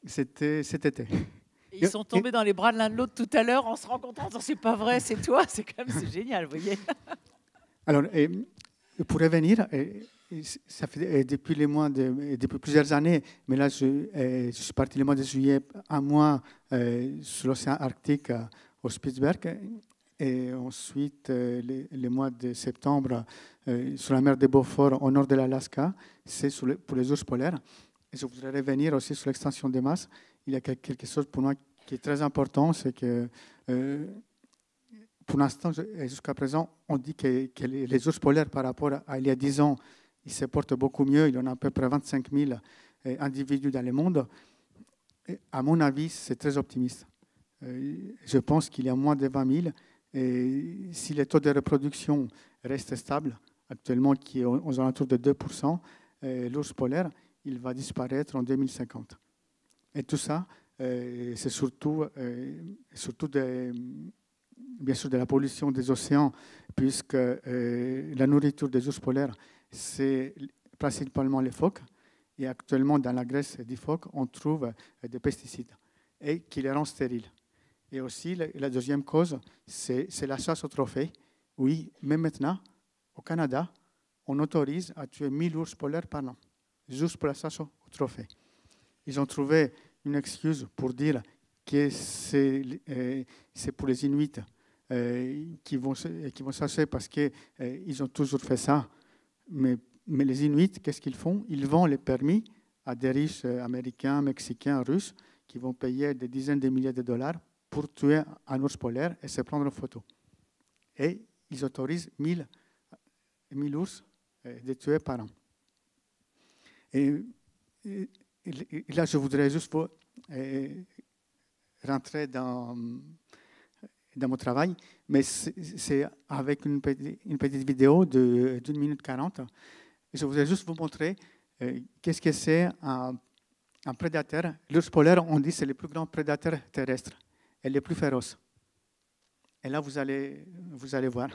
C'était cet été. Et ils sont tombés dans les bras de l'un de l'autre tout à l'heure en se rencontrant. C'est pas vrai, c'est toi. C'est génial, vous voyez. Alors, pour revenir, ça fait depuis depuis plusieurs années, mais là je suis parti le mois de juillet, un mois sur l'océan Arctique au Spitzberg, et ensuite le mois de septembre sur la mer de Beaufort au nord de l'Alaska, c'est pour les ours polaires. Et je voudrais revenir aussi sur l'extension des masses. Il y a quelque chose pour moi qui est très important, c'est que pour l'instant, jusqu'à présent, on dit que les ours polaires par rapport à il y a 10 ans, ils se portent beaucoup mieux. Il y en a à peu près 25 000 individus dans le monde. Et à mon avis, c'est très optimiste. Je pense qu'il y a moins de 20 000. Et si le taux de reproduction reste stable, actuellement qui est aux alentours de 2%, l'ours polaire, il va disparaître en 2050. Et tout ça, c'est surtout bien sûr de la pollution des océans, puisque la nourriture des ours polaires, c'est principalement les phoques. Et actuellement, dans la graisse des phoques, on trouve des pesticides et qui les rend stériles. Et aussi, la deuxième cause, c'est la chasse au trophée. Oui, même maintenant, au Canada, on autorise à tuer 1000 ours polaires par an, juste pour la chasse au trophée. Ils ont trouvé une excuse pour dire que c'est pour les Inuits qui vont chasser parce qu'ils ont toujours fait ça. Mais les Inuits, qu'est-ce qu'ils font? Ils vendent les permis à des riches américains, mexicains, russes, qui vont payer des dizaines de milliers de dollars pour tuer un ours polaire et se prendre en photo. Et ils autorisent 1000 ours de tuer par an. Et là, je voudrais juste rentrer dans mon travail, mais c'est avec une petite vidéo d'1 minute 40. Je voudrais juste vous montrer qu'est-ce que c'est un prédateur. L'ours polaire, on dit, c'est le plus grand prédateur terrestre. elle est plus féroce. Et là, vous allez voir.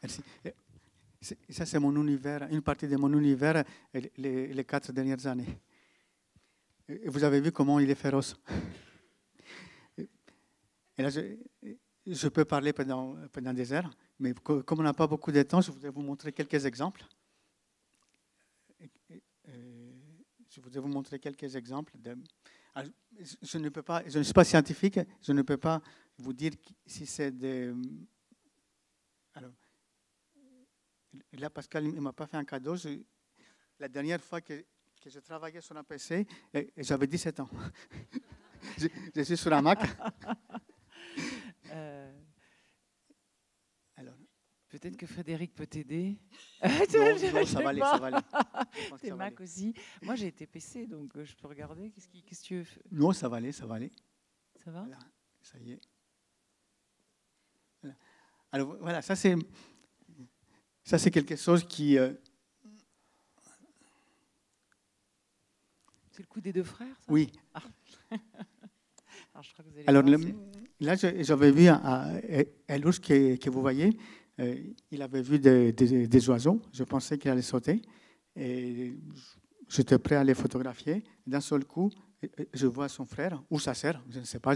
Merci. Ça, c'est mon univers, une partie de mon univers les 4 dernières années. Et vous avez vu comment il est féroce. Et là, je peux parler pendant des heures, mais comme on n'a pas beaucoup de temps, je voudrais vous montrer quelques exemples. Je voudrais vous montrer quelques exemples. Alors, je ne suis pas scientifique, je ne peux pas vous dire si c'est des... Alors, là, Pascal ne m'a pas fait un cadeau. La dernière fois que je travaillais sur un PC, j'avais 17 ans. je suis sur un Mac. Alors, peut-être que Frédéric peut t'aider. Non, ça va aller, ça va aller. T'es Mac aussi. Moi, j'ai été PC, donc je peux regarder. Qu'est-ce que tu veux faire? Non, ça va aller, ça va aller. Ça va? Voilà, ça y est. Voilà. Alors, voilà, ça c'est quelque chose qui... C'est le coup des 2 frères, ça? Oui. Ah. Alors, je crois que vous allez Alors voir, là, j'avais vu un ours que vous voyez. Il avait vu des oiseaux. Je pensais qu'il allait sauter. Et j'étais prêt à les photographier. D'un seul coup, je vois son frère ou sa sœur. Je ne sais pas.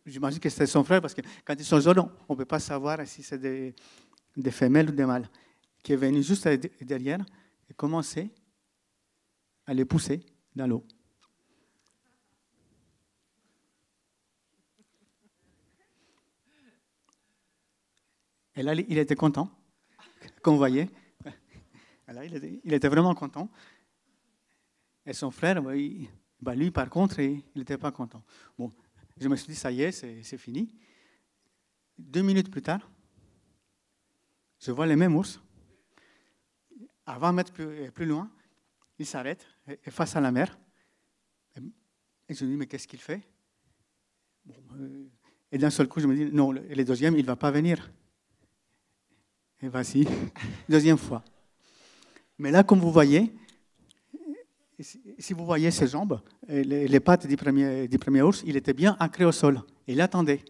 J'imagine que c'était son frère parce que quand ils sont jeunes, on ne peut pas savoir si c'est des femelles ou des mâles. Qui est venu juste derrière et commençait à les pousser dans l'eau. Et là, il était content, comme vous voyez. Là, il était vraiment content. Et son frère, lui, par contre, il n'était pas content. Bon, je me suis dit, ça y est, c'est fini. 2 minutes plus tard, je vois les mêmes ours. À 20 mètres plus loin, il s'arrête face à la mer. Et je me dis, mais qu'est-ce qu'il fait? Et d'un seul coup, je me dis, non, le deuxième, il ne va pas venir. Et voici, deuxième fois. Mais là, comme vous voyez, si vous voyez ses jambes, les pattes du premier ours, il était bien ancré au sol. Et il attendait.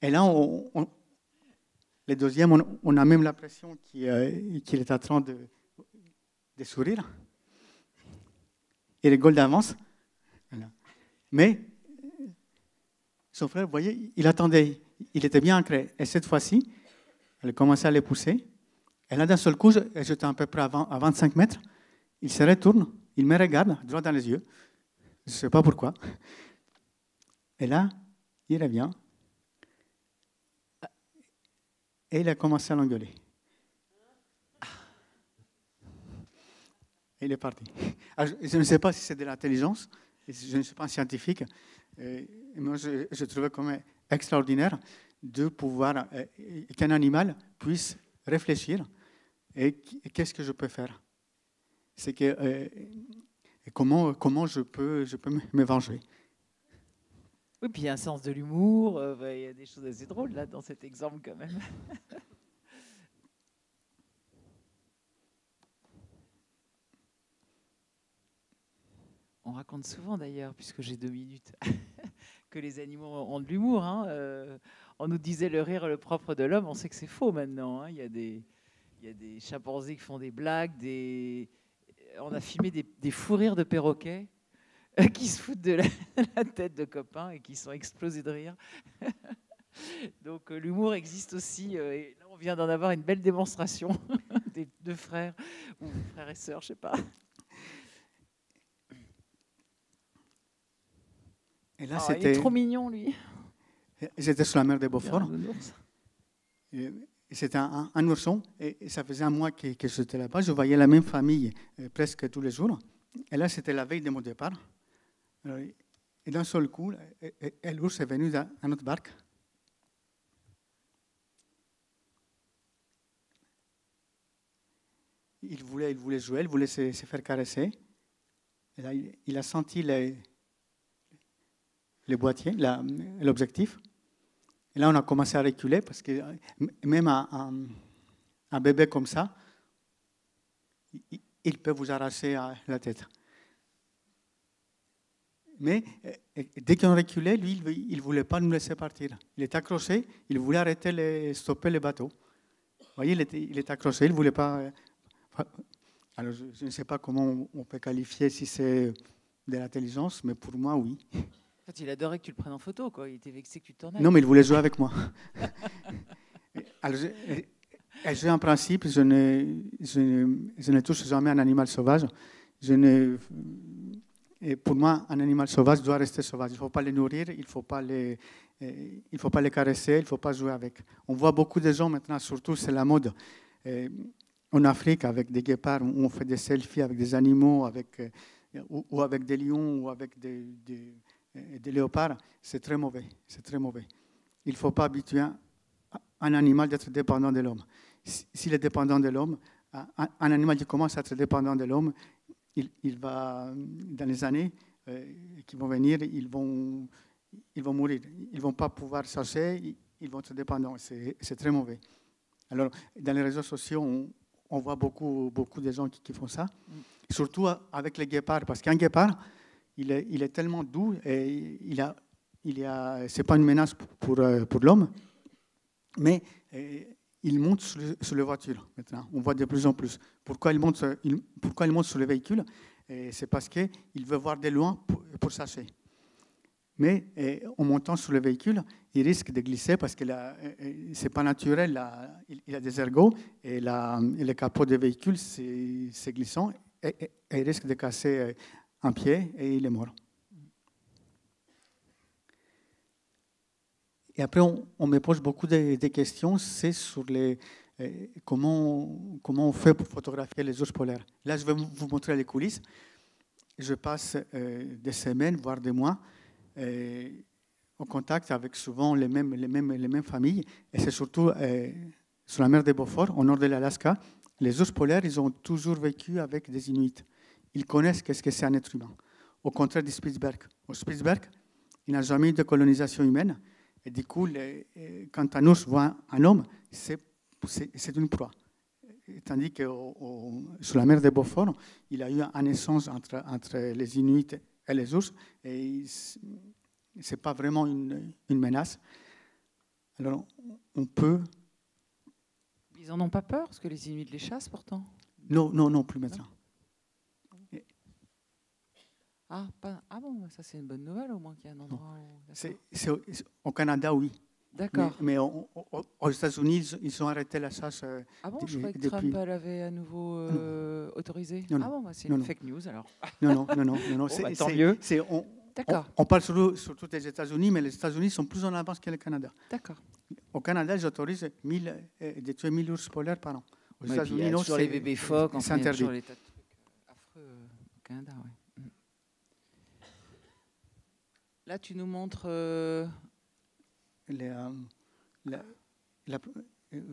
Et là, le deuxième, on a même l'impression qu'il est en train de sourire. Il rigole d'avance. Voilà. Mais son frère, vous voyez, il attendait. Il était bien ancré. Et cette fois-ci, elle commençait à les pousser. Et là, d'un seul coup, j'étais à peu près à 25 mètres. Il se retourne, il me regarde droit dans les yeux. Je ne sais pas pourquoi. Et là, il revient. et il a commencé à l'engueuler. Et il est parti. Alors, je ne sais pas si c'est de l'intelligence, je ne suis pas un scientifique, mais moi je trouvais quand même extraordinaire de pouvoir qu'un animal puisse réfléchir et qu'est-ce que je peux faire. C'est que comment je peux me venger. Oui, puis il y a un sens de l'humour, il y a des choses assez drôles là dans cet exemple quand même. On raconte souvent d'ailleurs, puisque j'ai 2 minutes, que les animaux ont de l'humour. Hein. On nous disait le rire le propre de l'homme, on sait que c'est faux maintenant. Hein. Il y a des chimpanzés qui font des blagues, on a filmé des fous rires de perroquets qui se foutent de la tête de copains et qui sont explosés de rire. Donc l'humour existe aussi. Et là, on vient d'en avoir une belle démonstration des 2 frères, ou frères et sœurs, je ne sais pas. Et là, il est trop mignon, lui. J'étais sur la mer des Beaufort. C'était un ourson. Et ça faisait un mois que j'étais là-bas. Je voyais la même famille presque tous les jours. Et là, c'était la veille de mon départ. Et d'un seul coup, l'ours est venu dans notre barque. Il voulait jouer, il voulait se faire caresser. Et là, il a senti les boîtiers, l'objectif. Et là, on a commencé à reculer parce que même un bébé comme ça, il peut vous arracher la tête. Mais dès qu'on reculait, lui, il ne voulait pas nous laisser partir. Il était accroché, il voulait stopper le bateau. Vous voyez, il était accroché, il ne voulait pas... Alors, je ne sais pas comment on peut qualifier si c'est de l'intelligence, mais pour moi, oui. En fait, il adorait que tu le prennes en photo, quoi. Il était vexé que tu t'en ailles. Non, mais il voulait jouer avec moi. Alors, en principe, je ne touche jamais un animal sauvage. Et pour moi, un animal sauvage doit rester sauvage. Il ne faut pas les nourrir, il ne faut pas les caresser, il ne faut pas jouer avec. On voit beaucoup de gens maintenant, surtout c'est la mode, en Afrique, avec des guépards, où on fait des selfies avec des animaux, ou avec des lions, ou avec des léopards. C'est très mauvais. C'est très mauvais. Il ne faut pas habituer un animal d'être dépendant de l'homme. S'il est dépendant de l'homme, un animal qui commence à être dépendant de l'homme, il va, dans les années qui vont venir, ils vont mourir. Ils ne vont pas pouvoir chercher, ils vont être dépendants. C'est très mauvais. Alors, dans les réseaux sociaux, on voit beaucoup de gens qui font ça, surtout avec les guépards, parce qu'un guépard, il est tellement doux et c'est pas une menace pour l'homme, mais il monte sur les voitures maintenant. On voit de plus en plus. Pourquoi il monte sur les véhicules? C'est parce qu'il veut voir de loin pour chercher. Mais en montant sur le véhicule, il risque de glisser parce que ce n'est pas naturel. Il a des ergots et le capot du véhicule, c'est glissant et il risque de casser un pied et il est mort. Et après, on me pose beaucoup de questions, c'est sur comment on fait pour photographier les ours polaires. Là, je vais vous montrer les coulisses. Je passe des semaines, voire des mois, en contact avec souvent les mêmes familles. Et c'est surtout sur la mer des Beaufort, au nord de l'Alaska. Les ours polaires, ils ont toujours vécu avec des Inuits. Ils connaissent qu'est-ce que c'est un être humain. Au contraire du Spitzberg. Au Spitzberg, il n'y a jamais eu de colonisation humaine. Et du coup, quand un ours voit un homme, c'est une proie. Tandis que sur la mer des Beaufort, il y a eu un échange entre les Inuits et les ours. Et ce n'est pas vraiment une menace. Alors, on peut... Ils n'en ont pas peur, parce que les Inuits les chassent pourtant. Non, plus maintenant. Ah bon, ça c'est une bonne nouvelle au moins qu'il y a un endroit au Canada, oui. D'accord. Mais aux États-Unis, ils ont arrêté la chasse. Ah bon, je croyais que Trump l'avait à nouveau autorisé. Non, ah bon, c'est une fake news alors. Non. Tant mieux. D'accord. On parle surtout des États-Unis, mais les États-Unis sont plus en avance que le Canada. D'accord. Au Canada, ils autorisent de tuer 1000 ours polaires par an. Aux États-Unis, non, sur les bébés phoques, c'est interdit. Toujours les tas de trucs affreux au Canada, ouais. Là, tu nous montres...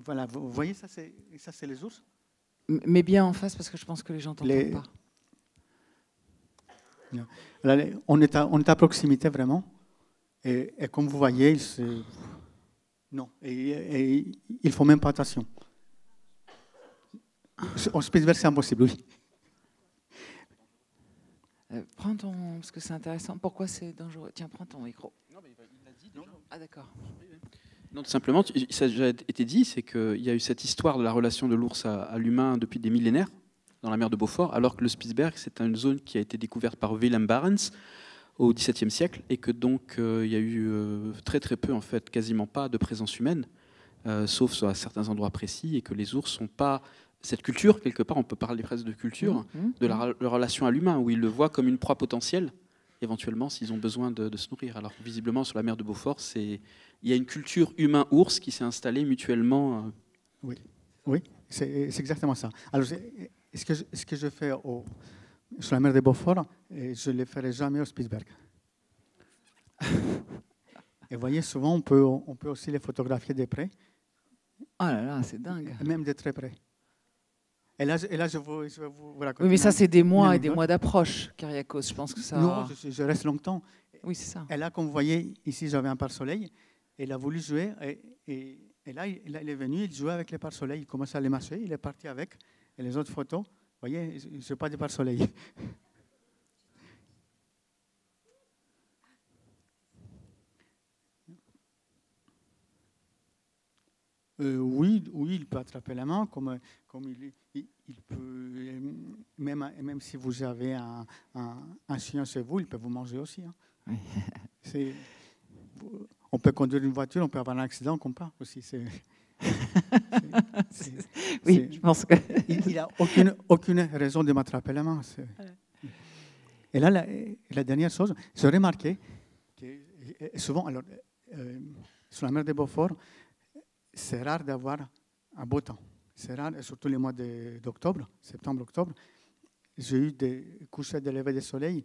voilà, vous voyez, ça c'est les ours. Mais bien en face, parce que je pense que les gens t'entendent pas. Là, on est à proximité, vraiment. Et comme vous voyez, non, et il ne faut même pas attention. En Spitzberg, c'est impossible, oui. Prends ton... Parce que c'est intéressant. Pourquoi c'est dangereux? Tiens, prends ton micro. Non, mais il l'a dit déjà. Ah, d'accord. Non, tout simplement, ça a déjà été dit, c'est qu'il y a eu cette histoire de la relation de l'ours à l'humain depuis des millénaires dans la mer de Beaufort, alors que le Spitzberg, c'est une zone qui a été découverte par Willem Barents au XVIIe siècle, et que donc il y a eu très très peu, en fait, quasiment pas de présence humaine, sauf à certains endroits précis, et que les ours sont pas... Cette culture, quelque part, on peut parler presque de culture, de la relation à l'humain, où ils le voient comme une proie potentielle, éventuellement, s'ils ont besoin de se nourrir. Alors visiblement, sur la mer de Beaufort, il y a une culture humain-ours qui s'est installée mutuellement. Oui, c'est exactement ça. Alors, ce que je fais sur la mer de Beaufort, je ne le ferai jamais au Spitzberg. Et vous voyez, souvent, on peut aussi les photographier de près. Oh là là, c'est dingue. Même de très près. Et là, je vais vous raconter. Oui, mais ça, c'est des mois et des mois d'approche, Kyriakos. Je pense que ça... Non, je reste longtemps. Oui, c'est ça. Et là, comme vous voyez, ici, j'avais un pare-soleil. Et il a voulu jouer. Et là, il est venu, il jouait avec les pare-soleil. Il commençait à les marcher, il est parti avec. Et les autres photos, vous voyez, je n'ai pas de pare-soleil. Oui, il peut attraper la main, comme il peut, même si vous avez un chien chez vous, il peut vous manger aussi. Hein. Oui. On peut conduire une voiture, on peut avoir un accident comme pas aussi. Oui, je pense que... Il n'a aucune raison de m'attraper la main. Et là, la dernière chose, j'ai remarqué que souvent, alors, sur la mer de Beaufort, c'est rare d'avoir un beau temps. C'est rare, surtout les mois d'octobre, septembre-octobre. J'ai eu des couchers de lever de soleil,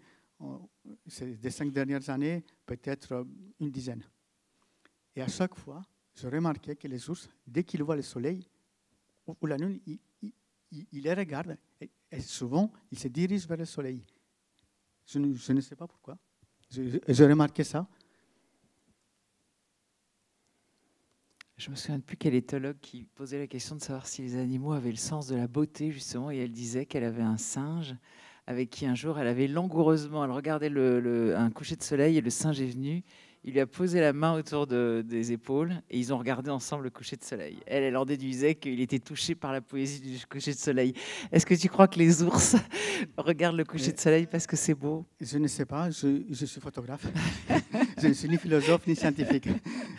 des 5 dernières années, peut-être une dizaine. Et à chaque fois, j'ai remarqué que les ours, dès qu'ils voient le soleil ou la lune, ils les regardent et souvent, ils se dirigent vers le soleil. Je ne sais pas pourquoi. J'ai remarqué ça. Je me souviens plus quel éthologue qui posait la question de savoir si les animaux avaient le sens de la beauté, justement, et elle disait qu'elle avait un singe avec qui un jour elle avait langoureusement, elle regardait un coucher de soleil et le singe est venu, il lui a posé la main autour des épaules et ils ont regardé ensemble le coucher de soleil. Elle en déduisait qu'il était touché par la poésie du coucher de soleil. Est-ce que tu crois que les ours regardent le coucher de soleil parce que c'est beau? Je ne sais pas, je suis photographe. Je ne suis ni philosophe ni scientifique.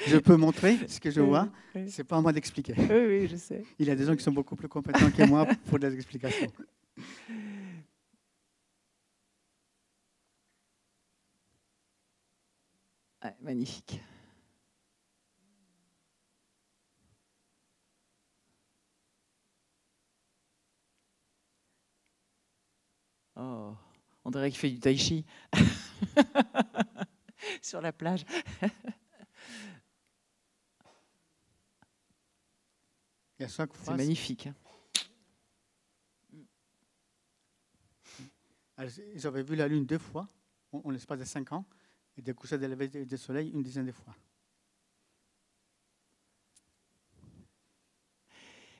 Je peux montrer ce que je vois, ce n'est pas à moi d'expliquer. Oui, je sais. Il y a des gens qui sont beaucoup plus compétents que moi pour des explications. Ouais, magnifique. Oh, on dirait qu'il fait du tai chi sur la plage. C'est magnifique. J'avais vu la Lune 2 fois, en l'espace de 5 ans, et des couchers de lever du soleil une dizaine de fois.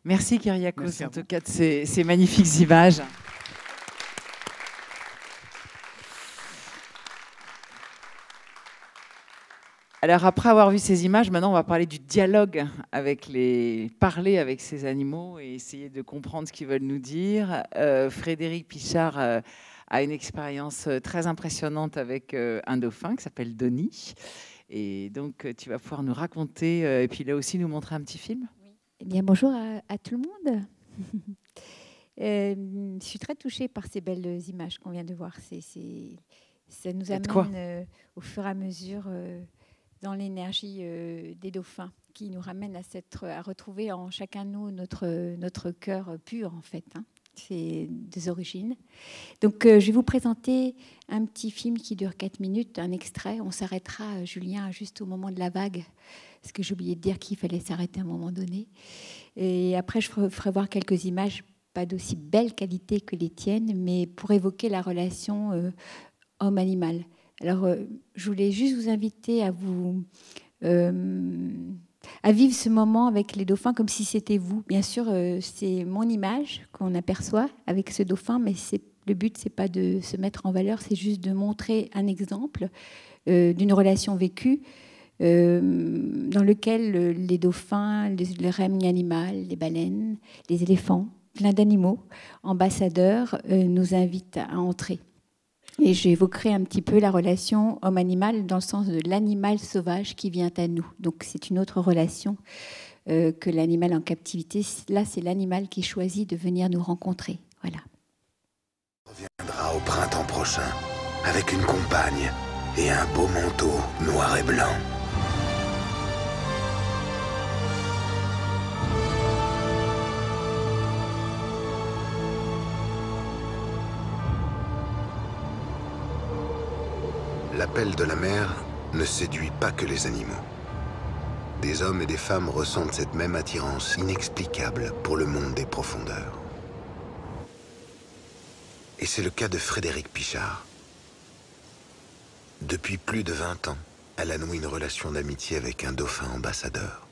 Merci Kyriakos, en tout cas, de ces magnifiques images. Alors après avoir vu ces images, maintenant on va parler du dialogue parler avec ces animaux et essayer de comprendre ce qu'ils veulent nous dire. Frédéric Pichard a une expérience très impressionnante avec un dauphin qui s'appelle Donny. Et donc tu vas pouvoir nous raconter et puis là aussi nous montrer un petit film. Oui. Eh bien, bonjour à tout le monde. Je suis très touchée par ces belles images qu'on vient de voir. Ça nous Et de quoi amène au fur et à mesure dans l'énergie des dauphins, qui nous ramène à retrouver en chacun de nous notre cœur pur, en fait. Hein. C'est des origines. Donc, je vais vous présenter un petit film qui dure 4 minutes, un extrait. On s'arrêtera, Julien, juste au moment de la vague, parce que j'ai oublié de dire qu'il fallait s'arrêter à un moment donné. Et après, je ferai voir quelques images, pas d'aussi belle qualité que les tiennes, mais pour évoquer la relation homme-animal. Alors, je voulais juste vous inviter à vivre ce moment avec les dauphins comme si c'était vous. Bien sûr, c'est mon image qu'on aperçoit avec ce dauphin, mais le but, c'est pas de se mettre en valeur, c'est juste de montrer un exemple d'une relation vécue dans lequel les dauphins, le règne animal, les baleines, les éléphants, plein d'animaux, ambassadeurs, nous invitent à entrer. Et j'évoquerai un petit peu la relation homme-animal dans le sens de l'animal sauvage qui vient à nous. Donc c'est une autre relation que l'animal en captivité. Là, c'est l'animal qui choisit de venir nous rencontrer. Voilà. On reviendra au printemps prochain avec une compagne et un beau manteau noir et blanc. L'appel de la mer ne séduit pas que les animaux. Des hommes et des femmes ressentent cette même attirance inexplicable pour le monde des profondeurs. Et c'est le cas de Frédérique Pichard. Depuis plus de 20 ans, elle a noué une relation d'amitié avec un dauphin ambassadeur.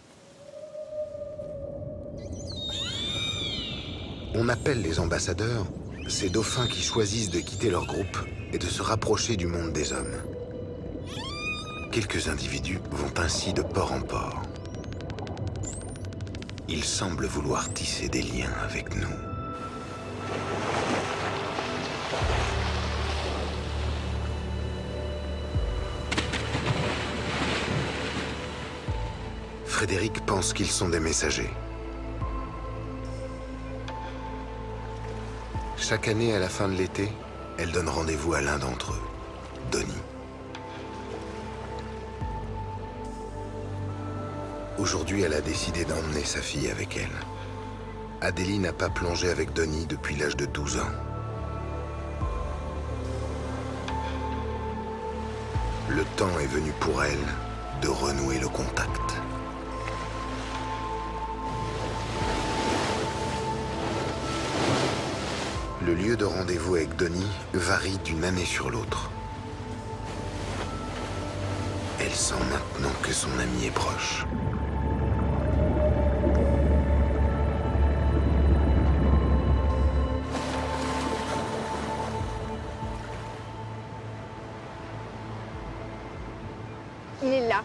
On appelle les ambassadeurs ces dauphins qui choisissent de quitter leur groupe et de se rapprocher du monde des hommes. Quelques individus vont ainsi de port en port. Ils semblent vouloir tisser des liens avec nous. Frédéric pense qu'ils sont des messagers. Chaque année, à la fin de l'été, elle donne rendez-vous à l'un d'entre eux, Donnie. Aujourd'hui, elle a décidé d'emmener sa fille avec elle. Adélie n'a pas plongé avec Donnie depuis l'âge de 12 ans. Le temps est venu pour elle de renouer le contact. Le lieu de rendez-vous avec Donnie varie d'une année sur l'autre. Elle sent maintenant que son ami est proche. Il est là.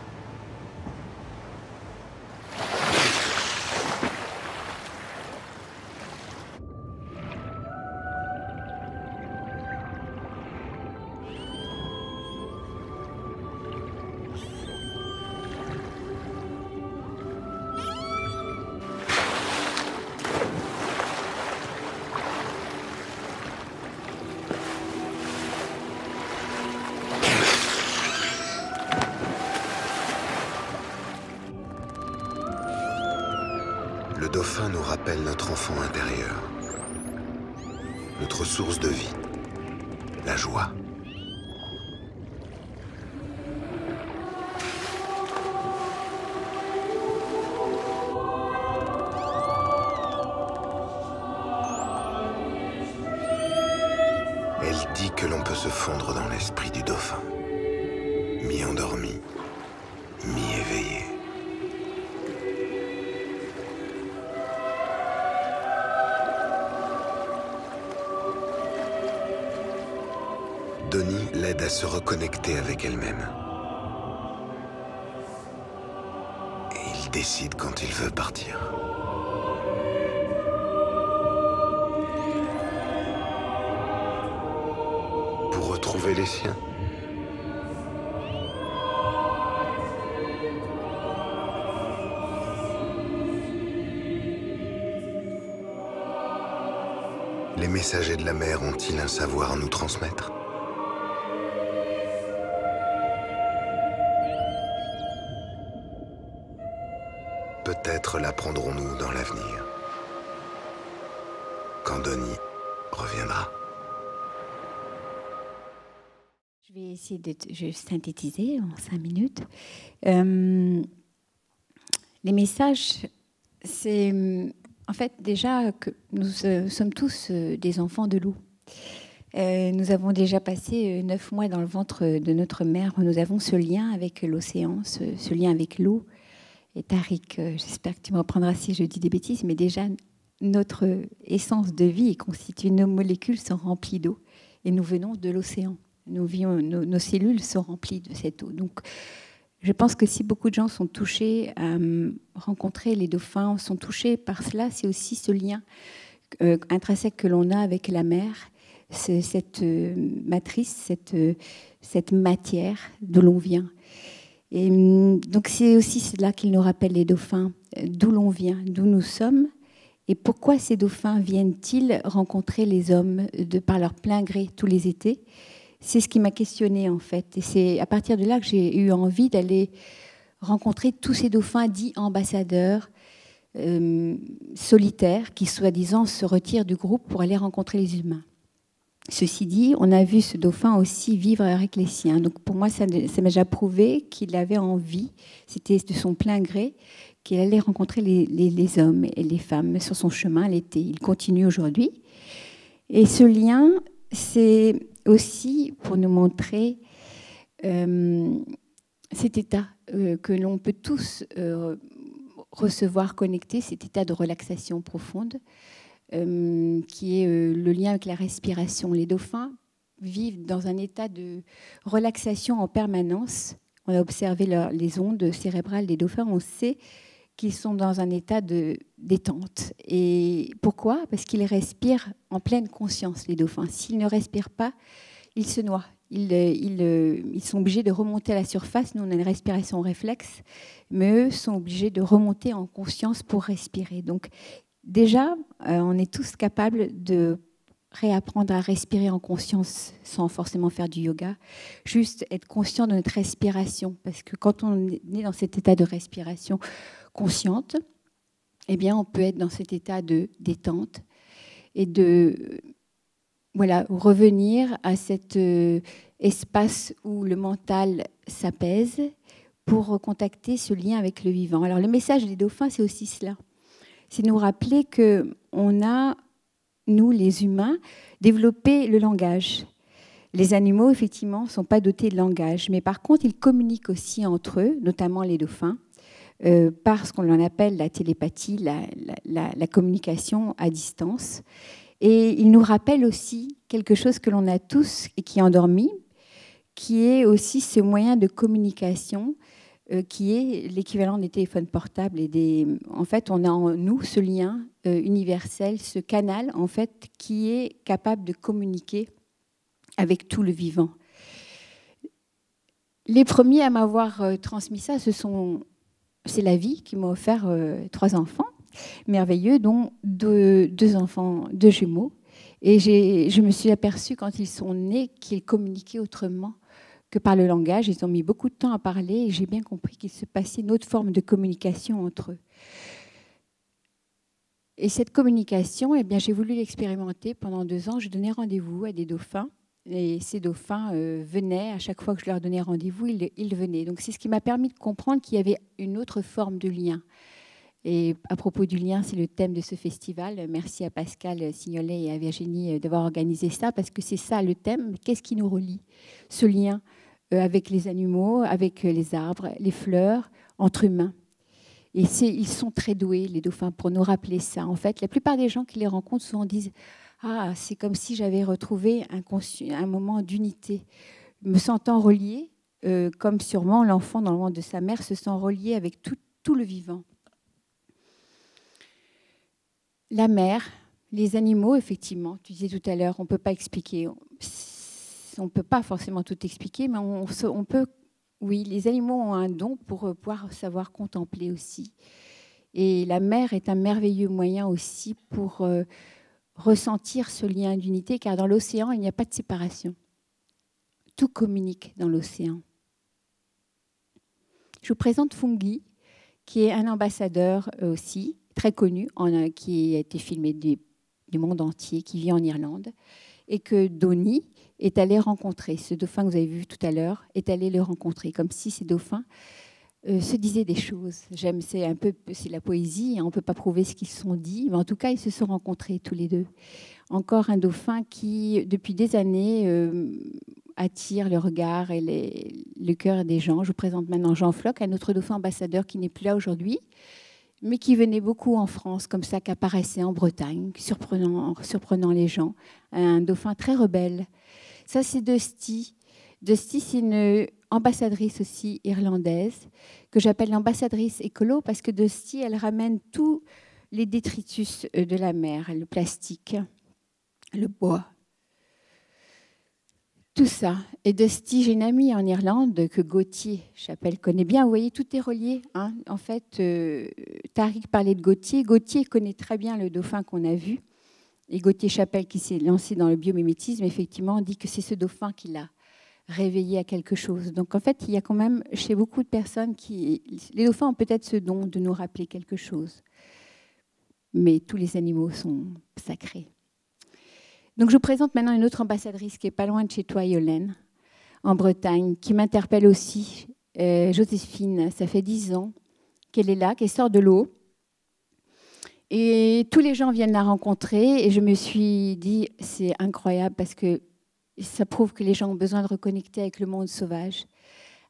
Le dauphin nous rappelle notre enfant intérieur, notre source de vie, la joie. Elle dit que l'on peut se fondre dans l'esprit du dauphin, mi-endormi, mi-éveillé. Donnie l'aide à se reconnecter avec elle-même. Et il décide quand il veut partir. Pour retrouver les siens. Les messagers de la mer ont-ils un savoir à nous transmettre ? peut-être l'apprendrons-nous dans l'avenir, quand Donnie reviendra. Je vais essayer de synthétiser en 5 minutes. Les messages, c'est en fait déjà que nous sommes tous des enfants de l'eau. Nous avons déjà passé 9 mois dans le ventre de notre mère. Nous avons ce lien avec l'océan, ce lien avec l'eau. Et Tariq, j'espère que tu me reprendras si je dis des bêtises, mais déjà notre essence de vie est constituée, nos molécules sont remplies d'eau et nous venons de l'océan. Nos cellules sont remplies de cette eau. Donc, je pense que si beaucoup de gens sont touchés à rencontrer les dauphins, sont touchés par cela, c'est aussi ce lien intrinsèque que l'on a avec la mer, cette matrice, cette matière d'où l'on vient. Et donc, c'est aussi cela qu'ils nous rappellent, les dauphins, d'où l'on vient, d'où nous sommes. Et pourquoi ces dauphins viennent-ils rencontrer les hommes par leur plein gré tous les étés ? C'est ce qui m'a questionnée, en fait. Et c'est à partir de là que j'ai eu envie d'aller rencontrer tous ces dauphins dits ambassadeurs, solitaires, qui, soi-disant, se retirent du groupe pour aller rencontrer les humains. Ceci dit, on a vu ce dauphin aussi vivre avec les siens. Donc pour moi, ça m'a déjà prouvé qu'il avait envie, c'était de son plein gré, qu'il allait rencontrer les hommes et les femmes sur son chemin l'été. Il continue aujourd'hui. Et ce lien, c'est aussi pour nous montrer cet état que l'on peut tous recevoir, connecter, cet état de relaxation profonde, qui est le lien avec la respiration. Les dauphins vivent dans un état de relaxation en permanence. On a observé les ondes cérébrales des dauphins, on sait qu'ils sont dans un état de détente. Et pourquoi ? Parce qu'ils respirent en pleine conscience, les dauphins. S'ils ne respirent pas, ils se noient. Ils sont obligés de remonter à la surface. Nous, on a une respiration réflexe, mais eux sont obligés de remonter en conscience pour respirer. Donc, déjà, on est tous capables de réapprendre à respirer en conscience sans forcément faire du yoga. Juste être conscient de notre respiration. Parce que quand on est dans cet état de respiration consciente, eh bien, on peut être dans cet état de détente et de revenir à cet espace où le mental s'apaise pour recontacter ce lien avec le vivant. Alors, le message des dauphins, c'est aussi cela. C'est nous rappeler qu'on a, nous, les humains, développé le langage. Les animaux, effectivement, ne sont pas dotés de langage, mais par contre, ils communiquent aussi entre eux, notamment les dauphins, par ce qu'on appelle la télépathie, la communication à distance. Et ils nous rappellent aussi quelque chose que l'on a tous et qui est endormi, qui est aussi ce moyen de communication qui est l'équivalent des téléphones portables. En fait, on a en nous ce lien universel, ce canal en fait, qui est capable de communiquer avec tout le vivant. Les premiers à m'avoir transmis ça, c'est la vie qui m'a offert 3 enfants merveilleux, dont 2 enfants, 2 jumeaux. Et je me suis aperçue quand ils sont nés qu'ils communiquaient autrement que par le langage. Ils ont mis beaucoup de temps à parler et j'ai bien compris qu'il se passait une autre forme de communication entre eux. Et cette communication, eh bien, j'ai voulu l'expérimenter pendant 2 ans. Je donnais rendez-vous à des dauphins. Et ces dauphins venaient, à chaque fois que je leur donnais rendez-vous, ils venaient. Donc c'est ce qui m'a permis de comprendre qu'il y avait une autre forme de lien. Et à propos du lien, c'est le thème de ce festival. Merci à Pascal Signolet et à Virginie d'avoir organisé ça, parce que c'est ça le thème. Qu'est-ce qui nous relie ? Ce lien avec les animaux, avec les arbres, les fleurs, entre humains. Et ils sont très doués, les dauphins, pour nous rappeler ça. En fait, la plupart des gens qui les rencontrent souvent disent « Ah, c'est comme si j'avais retrouvé un moment d'unité, me sentant relié, comme sûrement l'enfant dans le ventre de sa mère se sent relié avec tout le vivant. » La mer, les animaux, effectivement, tu disais tout à l'heure, on ne peut pas expliquer. On ne peut pas forcément tout expliquer, mais on peut. Oui, les animaux ont un don pour pouvoir savoir contempler aussi. Et la mer est un merveilleux moyen aussi pour ressentir ce lien d'unité, car dans l'océan, il n'y a pas de séparation. Tout communique dans l'océan. Je vous présente Fungi, qui est un ambassadeur aussi, très connu, qui a été filmé du monde entier, qui vit en Irlande, et que Donnie est allé rencontrer. Ce dauphin que vous avez vu tout à l'heure est allé le rencontrer, comme si ces dauphins se disaient des choses. C'est la poésie, hein, on ne peut pas prouver ce qu'ils se sont dit, mais en tout cas, ils se sont rencontrés tous les deux. Encore un dauphin qui, depuis des années, attire le regard et le cœur des gens. Je vous présente maintenant Jean Floch, un autre dauphin ambassadeur qui n'est plus là aujourd'hui, mais qui venait beaucoup en France, comme ça, qui apparaissait en Bretagne, surprenant les gens. Un dauphin très rebelle. Ça, c'est Dusty. Dusty, c'est une ambassadrice aussi irlandaise, que j'appelle l'ambassadrice écolo, parce que Dusty, elle ramène tous les détritus de la mer, le plastique, le bois, tout ça. Et Dusty, j'ai une amie en Irlande que Gauthier Chapelle connaît bien. Vous voyez, tout est relié, hein. En fait, Tariq parlait de Gauthier. Gauthier connaît très bien le dauphin qu'on a vu. Et Gauthier Chapelle, qui s'est lancé dans le biomimétisme, effectivement, dit que c'est ce dauphin qui l'a réveillé à quelque chose. Donc, en fait, il y a quand même, chez beaucoup de personnes, les dauphins ont peut-être ce don de nous rappeler quelque chose. Mais tous les animaux sont sacrés. Donc, je vous présente maintenant une autre ambassadrice qui est pas loin de chez toi, Yolène, en Bretagne, qui m'interpelle aussi. Joséphine, ça fait 10 ans qu'elle est là, qu'elle sort de l'eau. Et tous les gens viennent la rencontrer. Et je me suis dit, c'est incroyable parce que ça prouve que les gens ont besoin de reconnecter avec le monde sauvage,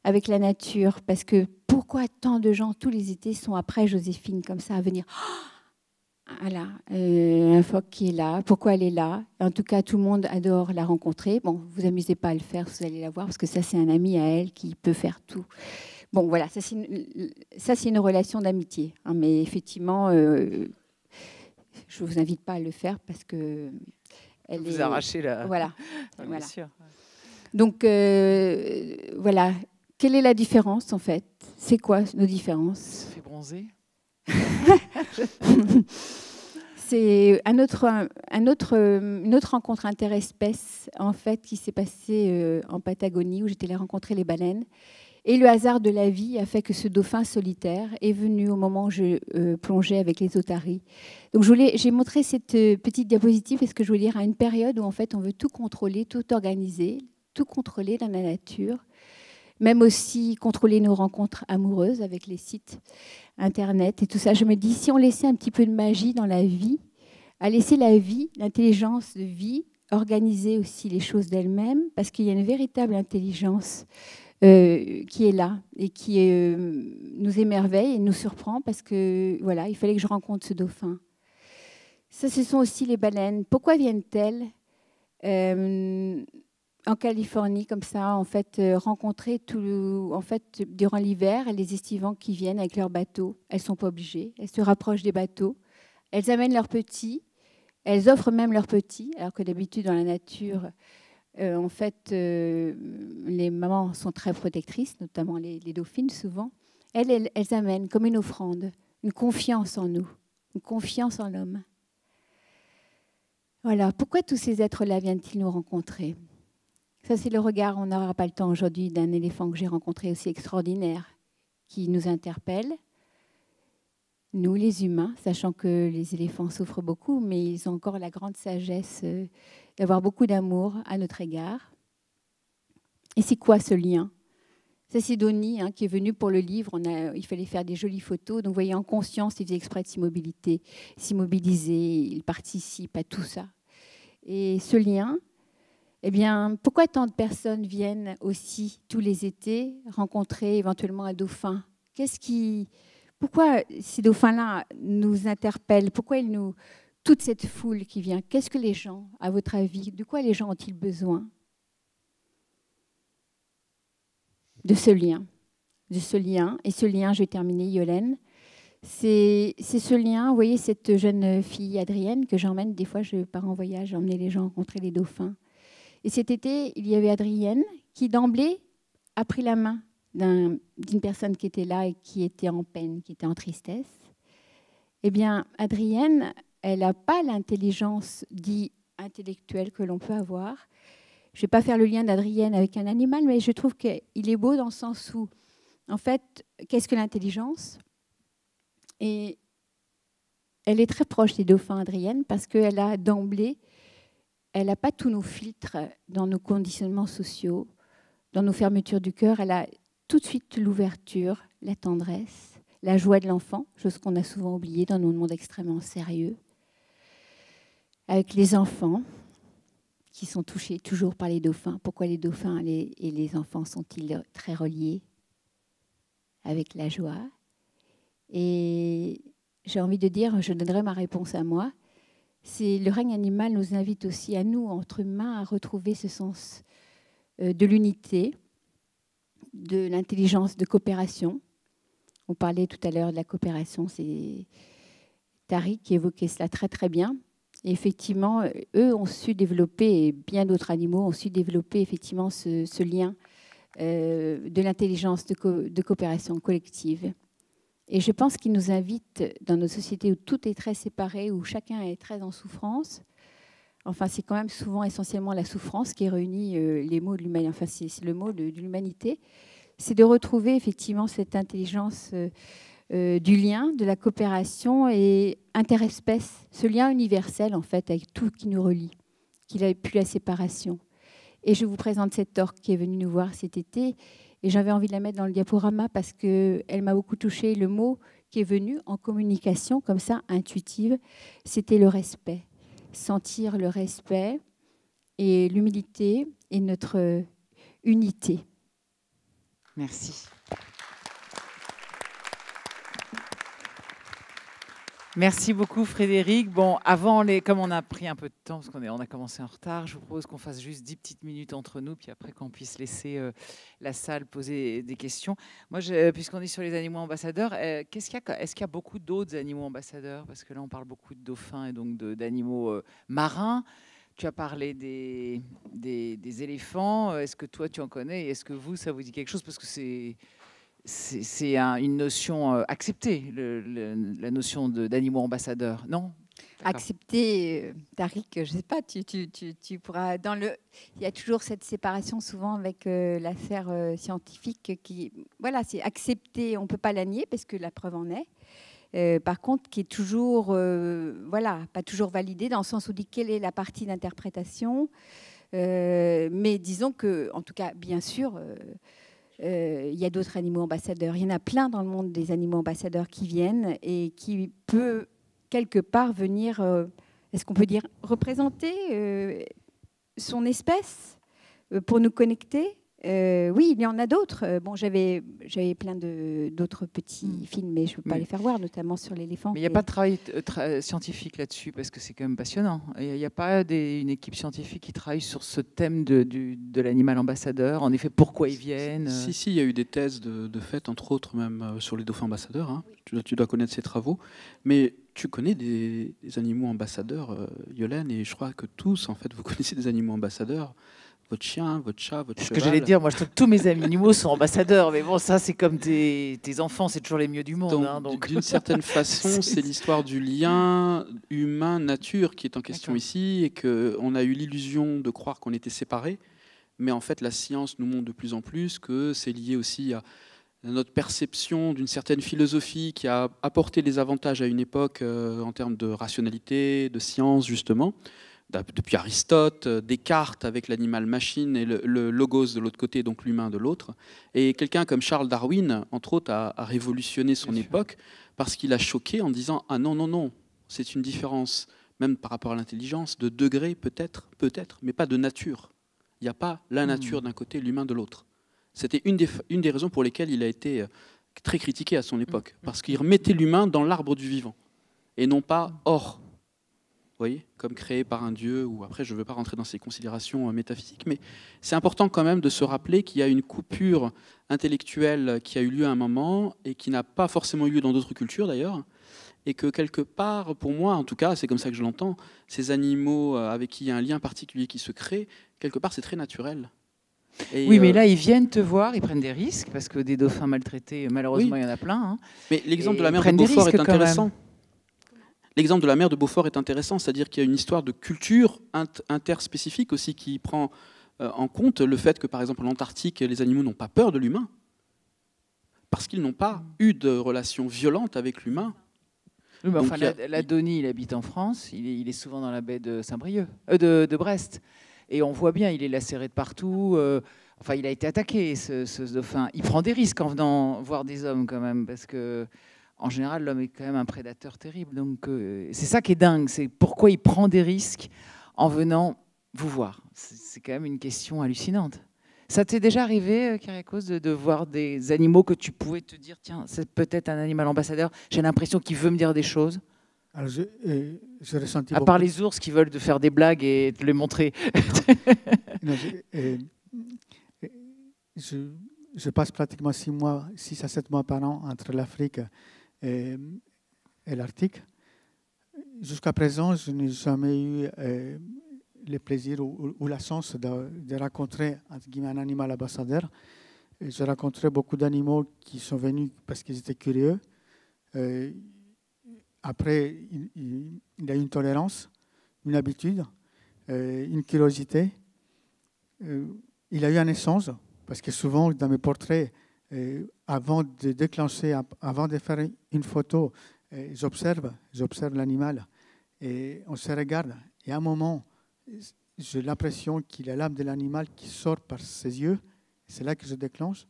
avec la nature. Parce que pourquoi tant de gens, tous les étés, sont après Joséphine, comme ça, à venir... Voilà, un phoque qui est là. Pourquoi elle est là? En tout cas, tout le monde adore la rencontrer. Bon, vous amusez pas à le faire, vous allez la voir, parce que ça, c'est un ami à elle qui peut faire tout. Bon, voilà, ça, c'est une relation d'amitié. Hein, mais effectivement, je vous invite pas à le faire parce que... Vous arrachez la... Voilà. Bien voilà. sûr. Donc, voilà. Quelle est la différence, en fait? C'est quoi nos différences? Ça fait bronzer. C'est une autre rencontre interespèce en fait qui s'est passée en Patagonie où j'étais allée rencontrer les baleines. Et le hasard de la vie a fait que ce dauphin solitaire est venu au moment où je plongeais avec les otaries. Donc j'ai montré cette petite diapositive parce que je voulais dire à une période où en fait on veut tout contrôler, tout organiser, tout contrôler dans la nature. Même aussi contrôler nos rencontres amoureuses avec les sites Internet et tout ça. Je me dis, si on laissait un petit peu de magie dans la vie, à laisser la vie, l'intelligence de vie, organiser aussi les choses d'elle-même, parce qu'il y a une véritable intelligence qui est là et qui nous émerveille et nous surprend, parce que voilà, il fallait que je rencontre ce dauphin. Ça, ce sont aussi les baleines. Pourquoi viennent-elles en Californie, comme ça, en fait, rencontrer durant l'hiver, les estivants qui viennent avec leurs bateaux. Elles ne sont pas obligées, elles se rapprochent des bateaux, elles amènent leurs petits, elles offrent même leurs petits, alors que d'habitude, dans la nature, en fait, les mamans sont très protectrices, notamment les dauphines, souvent. Elles amènent comme une offrande, une confiance en nous, une confiance en l'homme. Voilà, pourquoi tous ces êtres-là viennent-ils nous rencontrer ? Ça, c'est le regard, on n'aura pas le temps aujourd'hui, d'un éléphant que j'ai rencontré aussi extraordinaire, qui nous interpelle. Nous, les humains, sachant que les éléphants souffrent beaucoup, mais ils ont encore la grande sagesse d'avoir beaucoup d'amour à notre égard. Et c'est quoi ce lien? Ça, c'est Donnie qui est venu pour le livre. Il fallait faire des jolies photos. Donc, vous voyez, en conscience, il faisait exprès de s'immobiliser, il participe à tout ça. Et ce lien... Eh bien, pourquoi tant de personnes viennent aussi tous les étés rencontrer éventuellement un dauphin? Pourquoi ces dauphins-là nous interpellent? Pourquoi toute cette foule qui vient? Qu'est-ce que les gens, à votre avis, de quoi les gens ont-ils besoin? De ce lien. Et ce lien, je vais terminer, Yolène. C'est ce lien, vous voyez, cette jeune fille Adrienne que j'emmène, des fois je pars en voyage, j'emmène les gens rencontrer les dauphins. Et cet été, il y avait Adrienne qui, d'emblée, a pris la main d'une personne qui était là et qui était en peine, qui était en tristesse. Eh bien, Adrienne, elle n'a pas l'intelligence dite intellectuelle que l'on peut avoir. Je ne vais pas faire le lien d'Adrienne avec un animal, mais je trouve qu'il est beau dans le sens où, en fait, qu'est-ce que l'intelligence? Et elle est très proche des dauphins, Adrienne, parce qu'elle a d'emblée, elle n'a pas tous nos filtres dans nos conditionnements sociaux, dans nos fermetures du cœur. Elle a tout de suite l'ouverture, la tendresse, la joie de l'enfant, chose qu'on a souvent oubliée dans nos mondes extrêmement sérieux. Avec les enfants qui sont touchés toujours par les dauphins. Pourquoi les dauphins et les enfants sont-ils très reliés? Avec la joie. Et j'ai envie de dire, je donnerai ma réponse à moi, c'est le règne animal nous invite aussi à nous, entre humains, à retrouver ce sens de l'unité, de l'intelligence, de coopération. On parlait tout à l'heure de la coopération, c'est Tariq qui évoquait cela très très bien. Et effectivement, eux ont su développer, et bien d'autres animaux ont su développer effectivement ce lien de l'intelligence de coopération collective. Et je pense qu'il nous invite, dans nos sociétés où tout est très séparé, où chacun est très en souffrance, enfin c'est quand même souvent essentiellement la souffrance qui réunit les mots de l'humanité, enfin c'est le mot de l'humanité, c'est de retrouver effectivement cette intelligence du lien, de la coopération et interespèce, ce lien universel en fait avec tout qui nous relie, qu'il n'a plus la séparation. Et je vous présente cette orque qui est venue nous voir cet été. Et j'avais envie de la mettre dans le diaporama parce qu'elle m'a beaucoup touchée. Le mot qui est venu en communication, comme ça, intuitive, c'était le respect. Sentir le respect et l'humilité et notre unité. Merci. Merci beaucoup Frédéric. Bon, comme on a pris un peu de temps, parce qu'on a commencé en retard, je vous propose qu'on fasse juste 10 petites minutes entre nous, puis après qu'on puisse laisser la salle poser des questions. Moi, puisqu'on est sur les animaux ambassadeurs, est-ce qu'il y a beaucoup d'autres animaux ambassadeurs? Parce que là, on parle beaucoup de dauphins et donc d'animaux marins. Tu as parlé des éléphants. Est-ce que toi, tu en connais? Et est-ce que vous, ça vous dit quelque chose? Parce que c'est une notion acceptée, la notion d'animaux ambassadeurs, non? Accepter, Tariq, je ne sais pas, tu pourras... Il y a toujours cette séparation souvent avec l'affaire scientifique qui... Voilà, c'est accepter, on ne peut pas la nier parce que la preuve en est. Par contre, qui est toujours, pas toujours validée dans le sens où dit quelle est la partie d'interprétation. Mais disons que, en tout cas, bien sûr... il y a d'autres animaux ambassadeurs. Il y en a plein dans le monde des animaux ambassadeurs qui viennent et qui peut quelque part venir, est-ce qu'on peut dire, représenter son espèce pour nous connecter. Oui, il y en a d'autres. Bon, j'avais plein d'autres petits films, mais je ne peux pas les faire voir, notamment sur l'éléphant. Mais il n'y a pas de travail scientifique là-dessus, parce que c'est quand même passionnant. Il n'y a pas une équipe scientifique qui travaille sur ce thème de l'animal ambassadeur, en effet, pourquoi ils viennent. Si, il y a eu des thèses de fait, entre autres même sur les dauphins ambassadeurs. Hein. Tu dois connaître ces travaux. Mais tu connais des animaux ambassadeurs, Yolène, et je crois que tous, en fait, vous connaissez des animaux ambassadeurs. Votre chien, votre chat, votre cheval. Ce que j'allais dire, moi je trouve que tous mes animaux sont ambassadeurs, mais bon, ça c'est comme tes enfants, c'est toujours les mieux du monde. Donc. D'une certaine façon, c'est l'histoire du lien humain-nature qui est en question ici, et qu'on a eu l'illusion de croire qu'on était séparés, mais en fait la science nous montre de plus en plus que c'est lié aussi à notre perception d'une certaine philosophie qui a apporté des avantages à une époque en termes de rationalité, de science justement. Depuis Aristote, Descartes avec l'animal-machine et le logos de l'autre côté, donc l'humain de l'autre. Et quelqu'un comme Charles Darwin, entre autres, a révolutionné son époque parce qu'il a choqué en disant « Ah non, non, non, c'est une différence, même par rapport à l'intelligence, de degré peut-être, mais pas de nature. Il n'y a pas la nature d'un côté, l'humain de l'autre. » C'était une des raisons pour lesquelles il a été très critiqué à son époque, parce qu'il remettait l'humain dans l'arbre du vivant, et non pas hors. Vous voyez, comme créé par un dieu, ou après je ne veux pas rentrer dans ces considérations métaphysiques, mais c'est important quand même de se rappeler qu'il y a une coupure intellectuelle qui a eu lieu à un moment, et qui n'a pas forcément eu lieu dans d'autres cultures d'ailleurs, et que quelque part, pour moi en tout cas, c'est comme ça que je l'entends, ces animaux avec qui il y a un lien particulier qui se crée, quelque part c'est très naturel. Et oui, mais là, ils viennent te voir, ils prennent des risques, parce que des dauphins maltraités, malheureusement, il y en a plein. Hein. Mais l'exemple de la mer de Beaufort est intéressant. L'exemple de la mer de Beaufort est intéressant, c'est-à-dire qu'il y a une histoire de culture interspécifique aussi qui prend en compte le fait que, par exemple, en Antarctique, les animaux n'ont pas peur de l'humain, parce qu'ils n'ont pas eu de relation violente avec l'humain Oui, mais Donc, enfin, il y a- l'Adonie, il habite en France, il est souvent dans la baie de Saint-Brieuc, de Brest. Et on voit bien, il est lacéré de partout. Enfin, il a été attaqué, ce dauphin. Il prend des risques en venant voir des hommes, quand même, parce que, en général, l'homme est quand même un prédateur terrible. Donc, c'est ça qui est dingue, c'est pourquoi il prend des risques en venant vous voir. C'est quand même une question hallucinante. Ça t'est déjà arrivé, Kyriakos, de voir des animaux que tu pouvais te dire, tiens, c'est peut-être un animal ambassadeur, j'ai l'impression qu'il veut me dire des choses? Alors, j'ai ressenti À part les ours qui veulent te faire des blagues et te les montrer. Non, je passe pratiquement 6 à 7 mois par an entre l'Afrique et l'Arctique. Jusqu'à présent, je n'ai jamais eu le plaisir ou la chance de rencontrer entre guillemets, un animal ambassadeur. J'ai rencontré beaucoup d'animaux qui sont venus parce qu'ils étaient curieux. Après, il y a une tolérance, une habitude, une curiosité. Il a eu un échange, parce que souvent, dans mes portraits, avant de déclencher, avant de faire une photo, j'observe l'animal et on se regarde. Et à un moment, j'ai l'impression qu'il y a l'âme de l'animal qui sort par ses yeux. C'est là que je déclenche.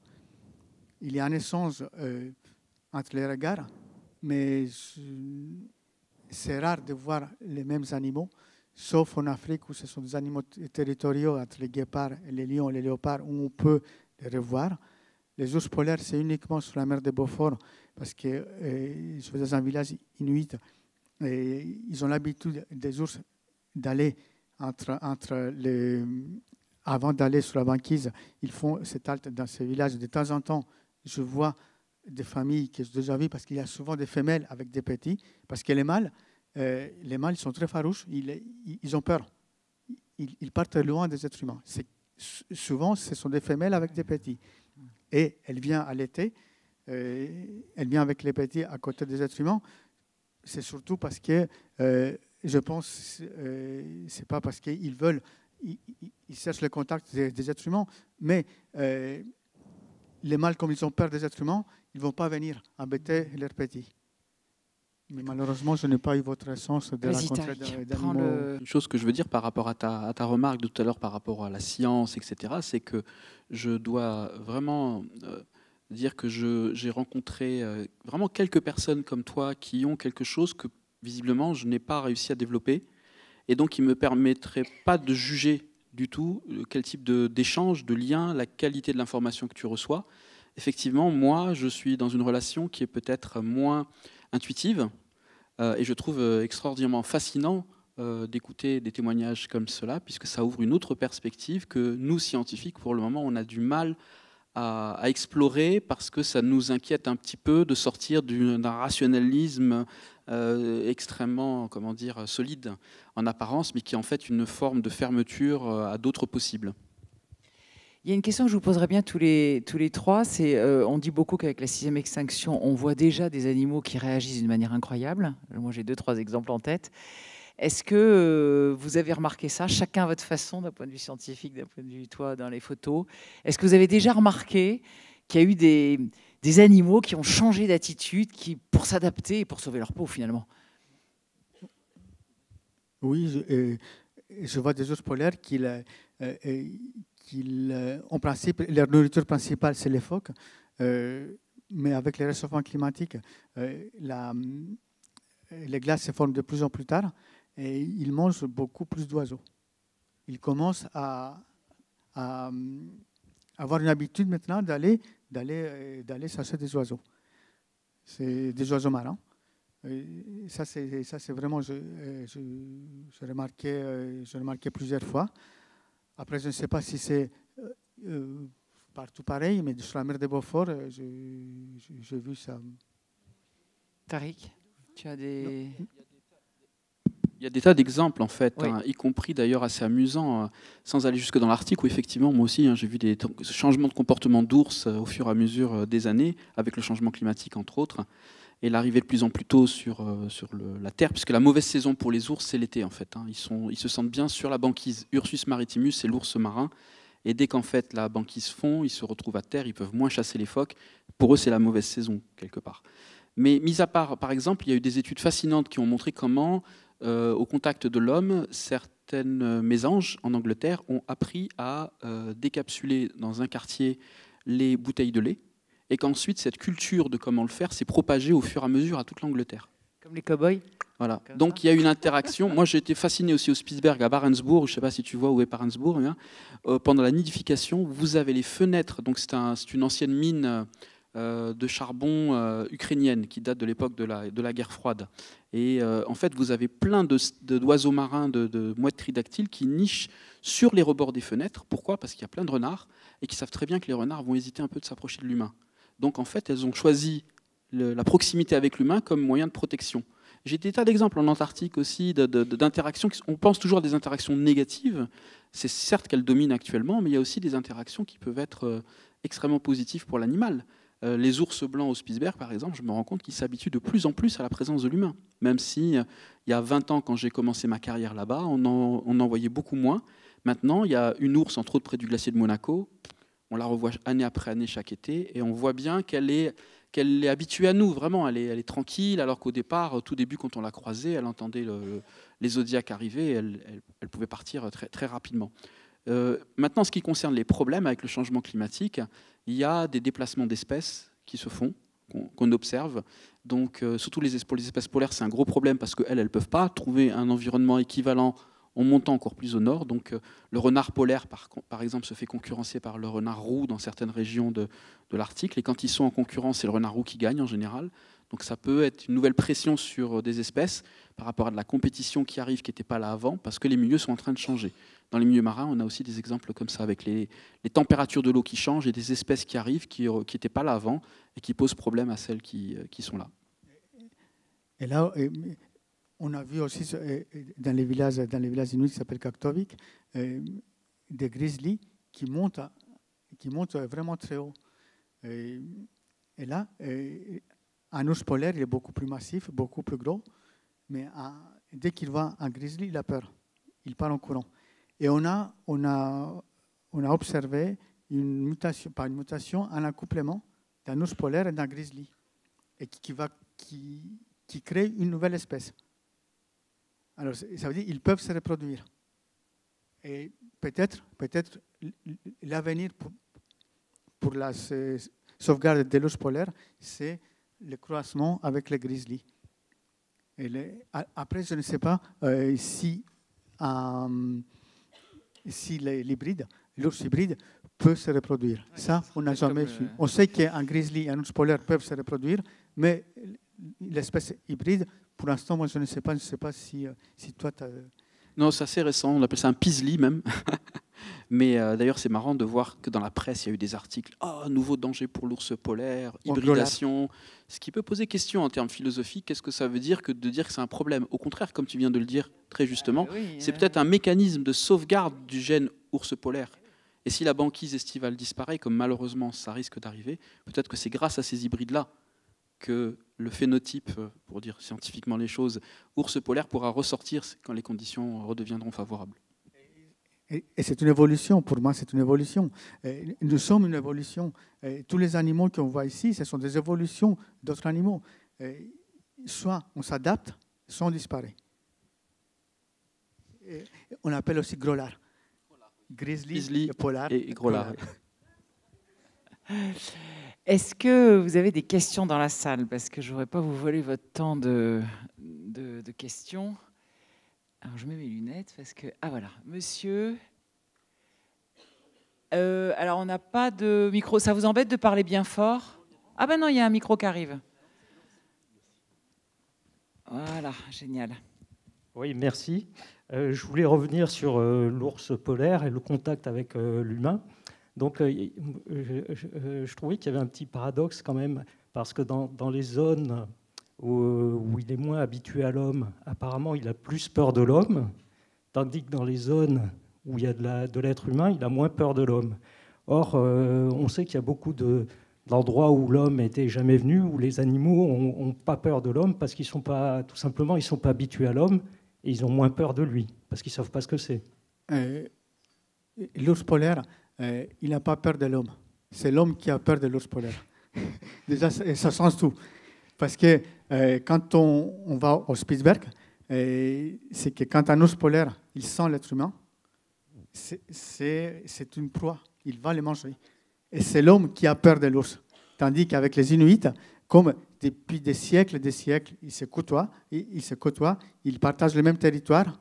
Il y a un échange entre les regards, mais c'est rare de voir les mêmes animaux, sauf en Afrique où ce sont des animaux territoriaux entre les guépards, les lions et les léopards, où on peut les revoir. Les ours polaires, c'est uniquement sur la mer de Beaufort, parce que je suis dans un village inuit, et ils ont l'habitude des ours d'aller avant d'aller sur la banquise, ils font cette halte dans ces villages. De temps en temps, je vois des familles que j'ai déjà vues, parce qu'il y a souvent des femelles avec des petits, parce que les mâles ils sont très farouches, ils ont peur. Ils partent loin des êtres humains. Souvent, ce sont des femelles avec des petits. Et elle vient à l'été, elle vient avec les petits à côté des êtres humains. C'est surtout parce que, je pense, c'est pas parce qu'ils veulent, ils cherchent le contact des êtres humains, mais les mâles, comme ils ont peur des êtres humains, ils ne vont pas venir embêter leurs petits. Mais malheureusement, je n'ai pas eu votre chance de rencontrer d'animaux. Une chose que je veux dire par rapport à ta remarque de tout à l'heure par rapport à la science, etc., c'est que je dois vraiment dire que j'ai rencontré vraiment quelques personnes comme toi qui ont quelque chose que visiblement je n'ai pas réussi à développer et donc qui ne me permettrait pas de juger du tout quel type d'échange, de lien, la qualité de l'information que tu reçois. Effectivement, moi, je suis dans une relation qui est peut-être moins intuitive et je trouve extraordinairement fascinant d'écouter des témoignages comme cela, puisque ça ouvre une autre perspective que nous, scientifiques, pour le moment, on a du mal à explorer parce que ça nous inquiète un petit peu de sortir d'un rationalisme extrêmement, comment dire, solide en apparence, mais qui est en fait une forme de fermeture à d'autres possibles. Il y a une question que je vous poserai bien tous les trois. On dit beaucoup qu'avec la 6e extinction, on voit déjà des animaux qui réagissent d'une manière incroyable. Moi, j'ai 2-3 exemples en tête. Est-ce que vous avez remarqué ça, chacun à votre façon, d'un point de vue scientifique, d'un point de vue toi, dans les photos? Est-ce que vous avez déjà remarqué qu'il y a eu des animaux qui ont changé d'attitude pour s'adapter et pour sauver leur peau, finalement? Oui, je vois des ours polaires qui, en principe, leur nourriture principale, c'est les phoques. Mais avec le réchauffement climatique, les glaces se forment de plus en plus tard et ils mangent beaucoup plus d'oiseaux. Ils commencent à avoir une habitude maintenant d'aller chercher des oiseaux. C'est des oiseaux marins. Et ça, c'est vraiment, j'ai remarqué plusieurs fois. Après, je ne sais pas si c'est partout pareil, mais sur la mer de Beaufort, j'ai vu ça. Tariq, tu as des... Il y a des tas d'exemples, en fait, Oui. y compris d'ailleurs assez amusants, sans aller jusque dans l'Arctique, où effectivement, moi aussi, j'ai vu des changements de comportement d'ours au fur et à mesure des années, avec le changement climatique, entre autres, et l'arrivée de plus en plus tôt sur la Terre, puisque la mauvaise saison pour les ours, c'est l'été, en fait. Ils se sentent bien sur la banquise. Ursus maritimus, c'est l'ours marin, et dès qu'en fait la banquise fond, ils se retrouvent à terre, ils peuvent moins chasser les phoques. Pour eux, c'est la mauvaise saison, quelque part. Mais mis à part, par exemple, il y a eu des études fascinantes qui ont montré comment, au contact de l'homme, certaines mésanges en Angleterre ont appris à décapsuler dans un quartier les bouteilles de lait, et qu'ensuite cette culture de comment le faire s'est propagée au fur et à mesure à toute l'Angleterre. Comme les cow-boys. Voilà. Donc il y a une interaction. Moi j'ai été fasciné aussi au Spitzberg à Barentsburg, je ne sais pas si tu vois où est Barentsburg. Hein. Pendant la nidification, vous avez les fenêtres, donc c'est une ancienne mine de charbon ukrainienne qui date de l'époque de la guerre froide. Et en fait vous avez plein d'oiseaux marins, de mouettes tridactyles qui nichent sur les rebords des fenêtres. Pourquoi? Parce qu'il y a plein de renards et qui savent très bien que les renards vont hésiter un peu de s'approcher de l'humain. Donc en fait elles ont choisi la proximité avec l'humain comme moyen de protection. J'ai des tas d'exemples en Antarctique aussi d'interactions. On pense toujours à des interactions négatives. C'est certes qu'elles dominent actuellement, mais il y a aussi des interactions qui peuvent être extrêmement positives pour l'animal. Les ours blancs au Spitzberg, par exemple, je me rends compte qu'ils s'habituent de plus en plus à la présence de l'humain. Même si, il y a 20 ans, quand j'ai commencé ma carrière là-bas, on en voyait beaucoup moins. Maintenant, il y a une ours, entre autres, près du glacier de Monaco. On la revoit année après année, chaque été, et on voit bien qu'elle est habituée à nous, vraiment. Elle est tranquille, alors qu'au départ, au tout début, quand on l'a croisée, elle entendait les zodiacs arriver, et elle pouvait partir très, très rapidement. Maintenant, en ce qui concerne les problèmes avec le changement climatique, il y a des déplacements d'espèces qui se font, qu'on observe. Donc, surtout pour les espèces polaires, c'est un gros problème parce qu'elles ne peuvent pas trouver un environnement équivalent en montant encore plus au nord. Donc, le renard polaire, par exemple, se fait concurrencer par le renard roux dans certaines régions de l'Arctique. Et quand ils sont en concurrence, c'est le renard roux qui gagne en général. Donc, ça peut être une nouvelle pression sur des espèces par rapport à de la compétition qui arrive, qui n'était pas là avant, parce que les milieux sont en train de changer. Dans les milieux marins, on a aussi des exemples comme ça, avec les températures de l'eau qui changent et des espèces qui arrivent qui n'étaient pas là avant et qui posent problème à celles qui sont là. Et là, on a vu aussi dans les villages inuits qui s'appellent Kaktovik, des grizzlies qui montent vraiment très haut. Et là, un ours polaire, il est beaucoup plus massif, beaucoup plus gros, mais dès qu'il voit un grizzly, il a peur. Il part en courant. Et on a observé une mutation, pas une mutation, un accouplement d'un ours polaire et d'un grizzly, et qui crée une nouvelle espèce. Alors, ça veut dire qu'ils peuvent se reproduire. Et peut-être l'avenir pour la sauvegarde de l'ours polaire, c'est le croisement avec les grizzlies. Après, je ne sais pas si l'ours hybride peut se reproduire. Ça, on n'a jamais su. On sait qu'un grizzly et un ours polaire peuvent se reproduire, mais l'espèce hybride, pour l'instant, moi, je ne sais pas si toi, tu as... Non, c'est assez récent. On appelle ça un pisli même. Mais d'ailleurs, c'est marrant de voir que dans la presse, il y a eu des articles « Oh, nouveau danger pour l'ours polaire, hybridation ». Ce qui peut poser question en termes philosophiques. Qu'est-ce que ça veut dire que de dire que c'est un problème? Au contraire, comme tu viens de le dire très justement, c'est peut-être un mécanisme de sauvegarde du gène ours polaire. Et si la banquise estivale disparaît, comme malheureusement ça risque d'arriver, peut-être que c'est grâce à ces hybrides-là que le phénotype, pour dire scientifiquement les choses, ours polaire pourra ressortir quand les conditions redeviendront favorables. Et c'est une évolution, pour moi, c'est une évolution. Nous sommes une évolution. Tous les animaux qu'on voit ici, ce sont des évolutions d'autres animaux. Soit on s'adapte, soit on disparaît. On appelle aussi gros lard. Grizzly polar. Et gros lard. Est-ce que vous avez des questions dans la salle? Parce que je ne voudrais pas vous voler votre temps de questions. Alors, je mets mes lunettes parce que... Ah, voilà. Monsieur. Alors, on n'a pas de micro. Ça vous embête de parler bien fort? Ah ben non, il y a un micro qui arrive. Voilà, génial. Oui, merci. Je voulais revenir sur l'ours polaire et le contact avec l'humain. Donc, je trouvais qu'il y avait un petit paradoxe quand même, parce que dans les zones où il est moins habitué à l'homme, apparemment, il a plus peur de l'homme, tandis que dans les zones où il y a de l'être humain, il a moins peur de l'homme. Or, on sait qu'il y a beaucoup d'endroits où l'homme n'était jamais venu, où les animaux n'ont pas peur de l'homme, parce qu'ils sont pas, tout simplement, ils ne sont pas habitués à l'homme, et ils ont moins peur de lui, parce qu'ils ne savent pas ce que c'est. L'ours polaire, il n'a pas peur de l'homme. C'est l'homme qui a peur de l'ours polaire. Déjà, ça change tout. Parce que quand on va au Spitzberg, c'est que quand un ours polaire il sent l'être humain, c'est une proie. Il va le manger. Et c'est l'homme qui a peur de l'ours. Tandis qu'avec les Inuits, comme depuis des siècles, ils se côtoient, ils partagent le même territoire,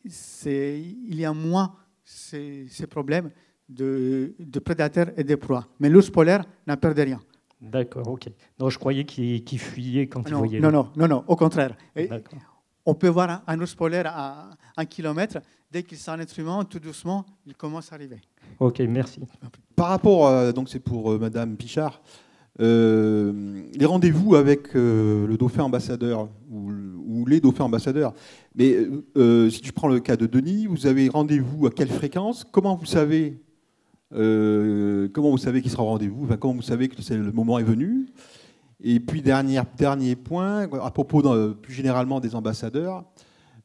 il y a moins ces problèmes de prédateurs et de proies. Mais l'ours polaire n'a peur de rien. D'accord, ok. Non, je croyais qu'il fuyait quand il voyait. Non, au contraire. On peut voir un ours polaire à 1 kilomètre. Dès qu'il sent un être humain, tout doucement, il commence à arriver. Ok, merci. Par rapport, donc c'est pour Madame Pichard, les rendez-vous avec le dauphin ambassadeur ou les dauphins ambassadeurs. Mais si tu prends le cas de Denis, vous avez rendez-vous à quelle fréquence? Comment vous savez qu'il sera au rendez-vous? Enfin, comment vous savez que le moment est venu? Et puis dernier point, à propos plus généralement des ambassadeurs.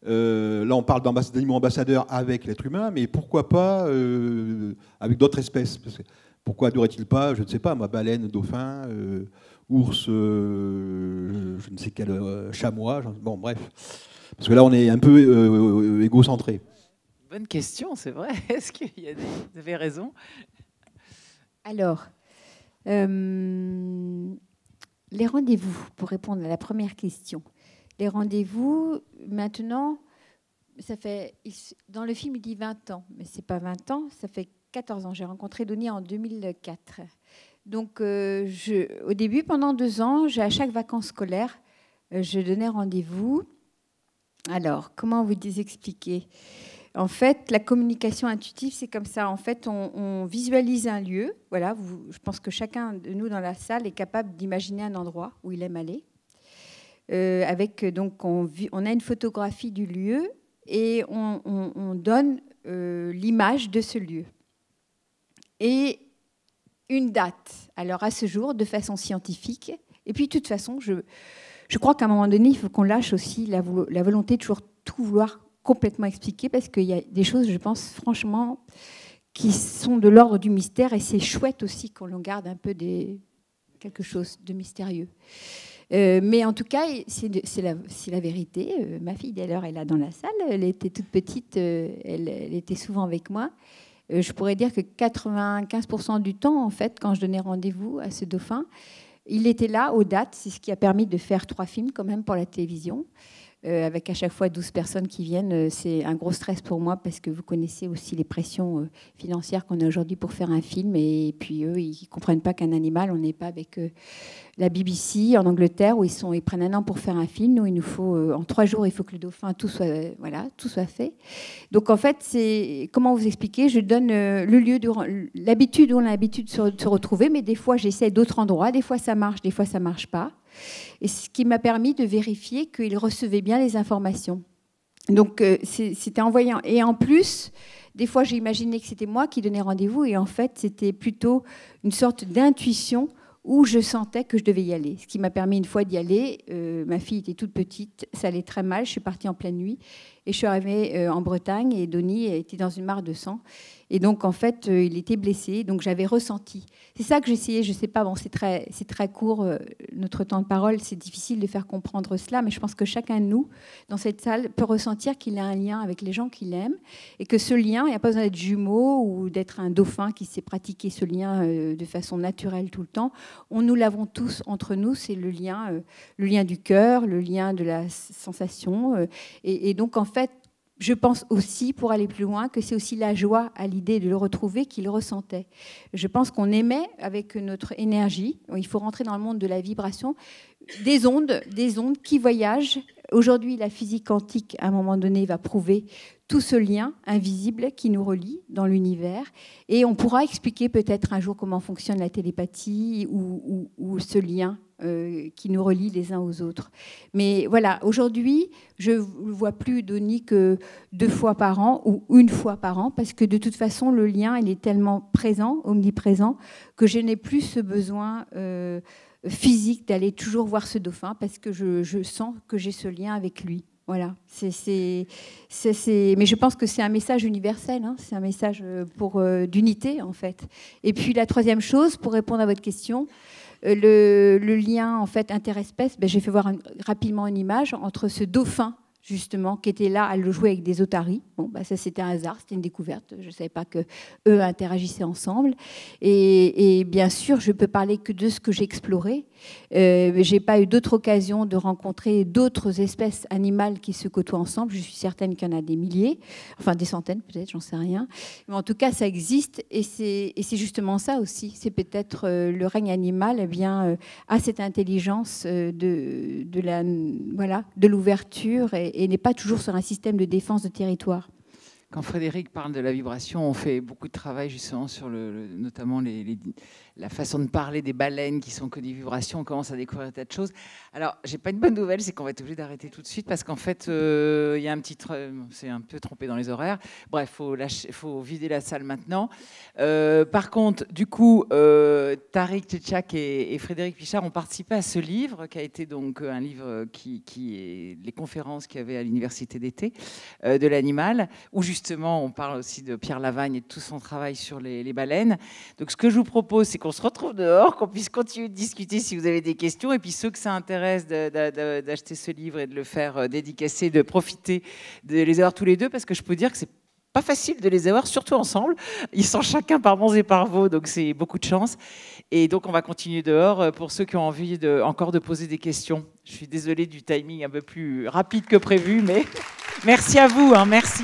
Là, on parle d'animaux ambassadeurs avec l'être humain, mais pourquoi pas avec d'autres espèces? Pourquoi n'aurait-il pas, je ne sais pas, baleine, dauphin, ours, je ne sais quel chamois, bon bref. Parce que là, on est un peu égocentré. Bonne question, c'est vrai. Est-ce qu'il y a vous avez raison. Alors, les rendez-vous, pour répondre à la première question. Les rendez-vous, maintenant, ça fait, dans le film, il dit 20 ans, mais ce n'est pas 20 ans, ça fait 14 ans. J'ai rencontré Denis en 2004. Donc, au début, pendant 2 ans, à chaque vacances scolaires, je donnais rendez-vous. Alors, comment vous expliquer? En fait, la communication intuitive, c'est comme ça. En fait, on visualise un lieu. Voilà, je pense que chacun de nous dans la salle est capable d'imaginer un endroit où il aime aller. Donc, on a une photographie du lieu et on donne l'image de ce lieu. Et une date, alors à ce jour, de façon scientifique. Et puis, de toute façon, je crois qu'à un moment donné, il faut qu'on lâche aussi la volonté de toujours tout vouloir complètement expliquer, parce qu'il y a des choses, je pense, franchement, qui sont de l'ordre du mystère, et c'est chouette aussi qu'on en garde un peu quelque chose de mystérieux. Mais en tout cas, c'est la vérité. Ma fille, d'ailleurs, elle est là dans la salle. Elle était toute petite, elle était souvent avec moi. Je pourrais dire que 95% du temps, en fait, quand je donnais rendez-vous à ce dauphin, il était là aux dates. C'est ce qui a permis de faire 3 films quand même pour la télévision. Avec à chaque fois 12 personnes qui viennent. C'est un gros stress pour moi parce que vous connaissez aussi les pressions financières qu'on a aujourd'hui pour faire un film. Et puis eux, ils ne comprennent pas qu'un animal, on n'est pas avec la BBC en Angleterre où ils prennent 1 an pour faire un film. Nous, il nous faut, en 3 jours, il faut que le dauphin, tout soit fait. Donc en fait, comment vous expliquer? Je donne le lieu, l'habitude où on a l'habitude de se retrouver, mais des fois, j'essaie d'autres endroits. Des fois, ça marche, des fois, ça ne marche pas. Et ce qui m'a permis de vérifier qu'il recevait bien les informations. Donc, c'était envoyant. Et en plus, des fois, j'ai imaginé que c'était moi qui donnais rendez-vous. Et en fait, c'était plutôt une sorte d'intuition où je sentais que je devais y aller. Ce qui m'a permis une fois d'y aller. Ma fille était toute petite, ça allait très mal. Je suis partie en pleine nuit. Et je suis arrivée en Bretagne et Denis était dans une mare de sang. Et donc, en fait, il était blessé. Donc, j'avais ressenti. C'est ça que j'essayais. Je ne sais pas, bon, c'est très court, notre temps de parole. C'est difficile de faire comprendre cela. Mais je pense que chacun de nous, dans cette salle, peut ressentir qu'il a un lien avec les gens qu'il aime. Et que ce lien, il n'y a pas besoin d'être jumeau ou d'être un dauphin qui sait pratiquer ce lien de façon naturelle tout le temps. Nous l'avons tous entre nous. C'est le lien du cœur, le lien de la sensation. Et donc, en fait, je pense aussi, pour aller plus loin, que c'est aussi la joie à l'idée de le retrouver qu'il ressentait. Je pense qu'on émet avec notre énergie. Il faut rentrer dans le monde de la vibration. Des ondes qui voyagent. Aujourd'hui, la physique quantique, à un moment donné, va prouver tout ce lien invisible qui nous relie dans l'univers. Et on pourra expliquer peut-être un jour comment fonctionne la télépathie ou ce lien qui nous relie les uns aux autres. Mais voilà, aujourd'hui, je ne vois plus Denis que 2 fois par an ou 1 fois par an, parce que de toute façon, le lien, il est tellement présent, omniprésent, que je n'ai plus ce besoin physique d'aller toujours voir ce dauphin, parce que je sens que j'ai ce lien avec lui. Voilà. Mais je pense que c'est un message universel, hein. C'est un message d'unité, en fait. Et puis la 3e chose, pour répondre à votre question, le lien en fait interespèce, j'ai fait voir rapidement une image entre ce dauphin justement, qui était là à le jouer avec des otaries. Bon, ça c'était un hasard, c'était une découverte. Je ne savais pas qu'eux interagissaient ensemble. Et bien sûr, je ne peux parler que de ce que j'ai exploré. Je n'ai pas eu d'autres occasions de rencontrer d'autres espèces animales qui se côtoient ensemble. Je suis certaine qu'il y en a des milliers, enfin des centaines peut-être, j'en sais rien. Mais en tout cas, ça existe et c'est justement ça aussi. C'est peut-être le règne animal a cette intelligence de l'ouverture et n'est pas toujours sur un système de défense de territoire. Quand Frédéric parle de la vibration, on fait beaucoup de travail justement sur notamment la façon de parler des baleines qui sont que des vibrations. On commence à découvrir des tas de choses. Alors, j'ai pas une bonne nouvelle, c'est qu'on va être obligé d'arrêter tout de suite parce qu'en fait, il y a c'est un peu trompé dans les horaires. Bref, faut vider la salle maintenant. Par contre, du coup, Tariq Tchitchak et Frédéric Pichard ont participé à ce livre qui a été donc un livre qui est les conférences qu'il y avait à l'université d'été de l'animal, où justement on parle aussi de Pierre Lavagne et de tout son travail sur les baleines. Donc, ce que je vous propose, c'est qu'on se retrouve dehors, qu'on puisse continuer de discuter si vous avez des questions. Et puis ceux que ça intéresse d'acheter ce livre et de le faire dédicacer, de profiter de les avoir tous les deux, parce que je peux dire que c'est pas facile de les avoir, surtout ensemble. Ils sont chacun par bons et par veaux, donc c'est beaucoup de chance. Et donc on va continuer dehors pour ceux qui ont envie encore de poser des questions. Je suis désolée du timing un peu plus rapide que prévu, mais merci à vous, merci.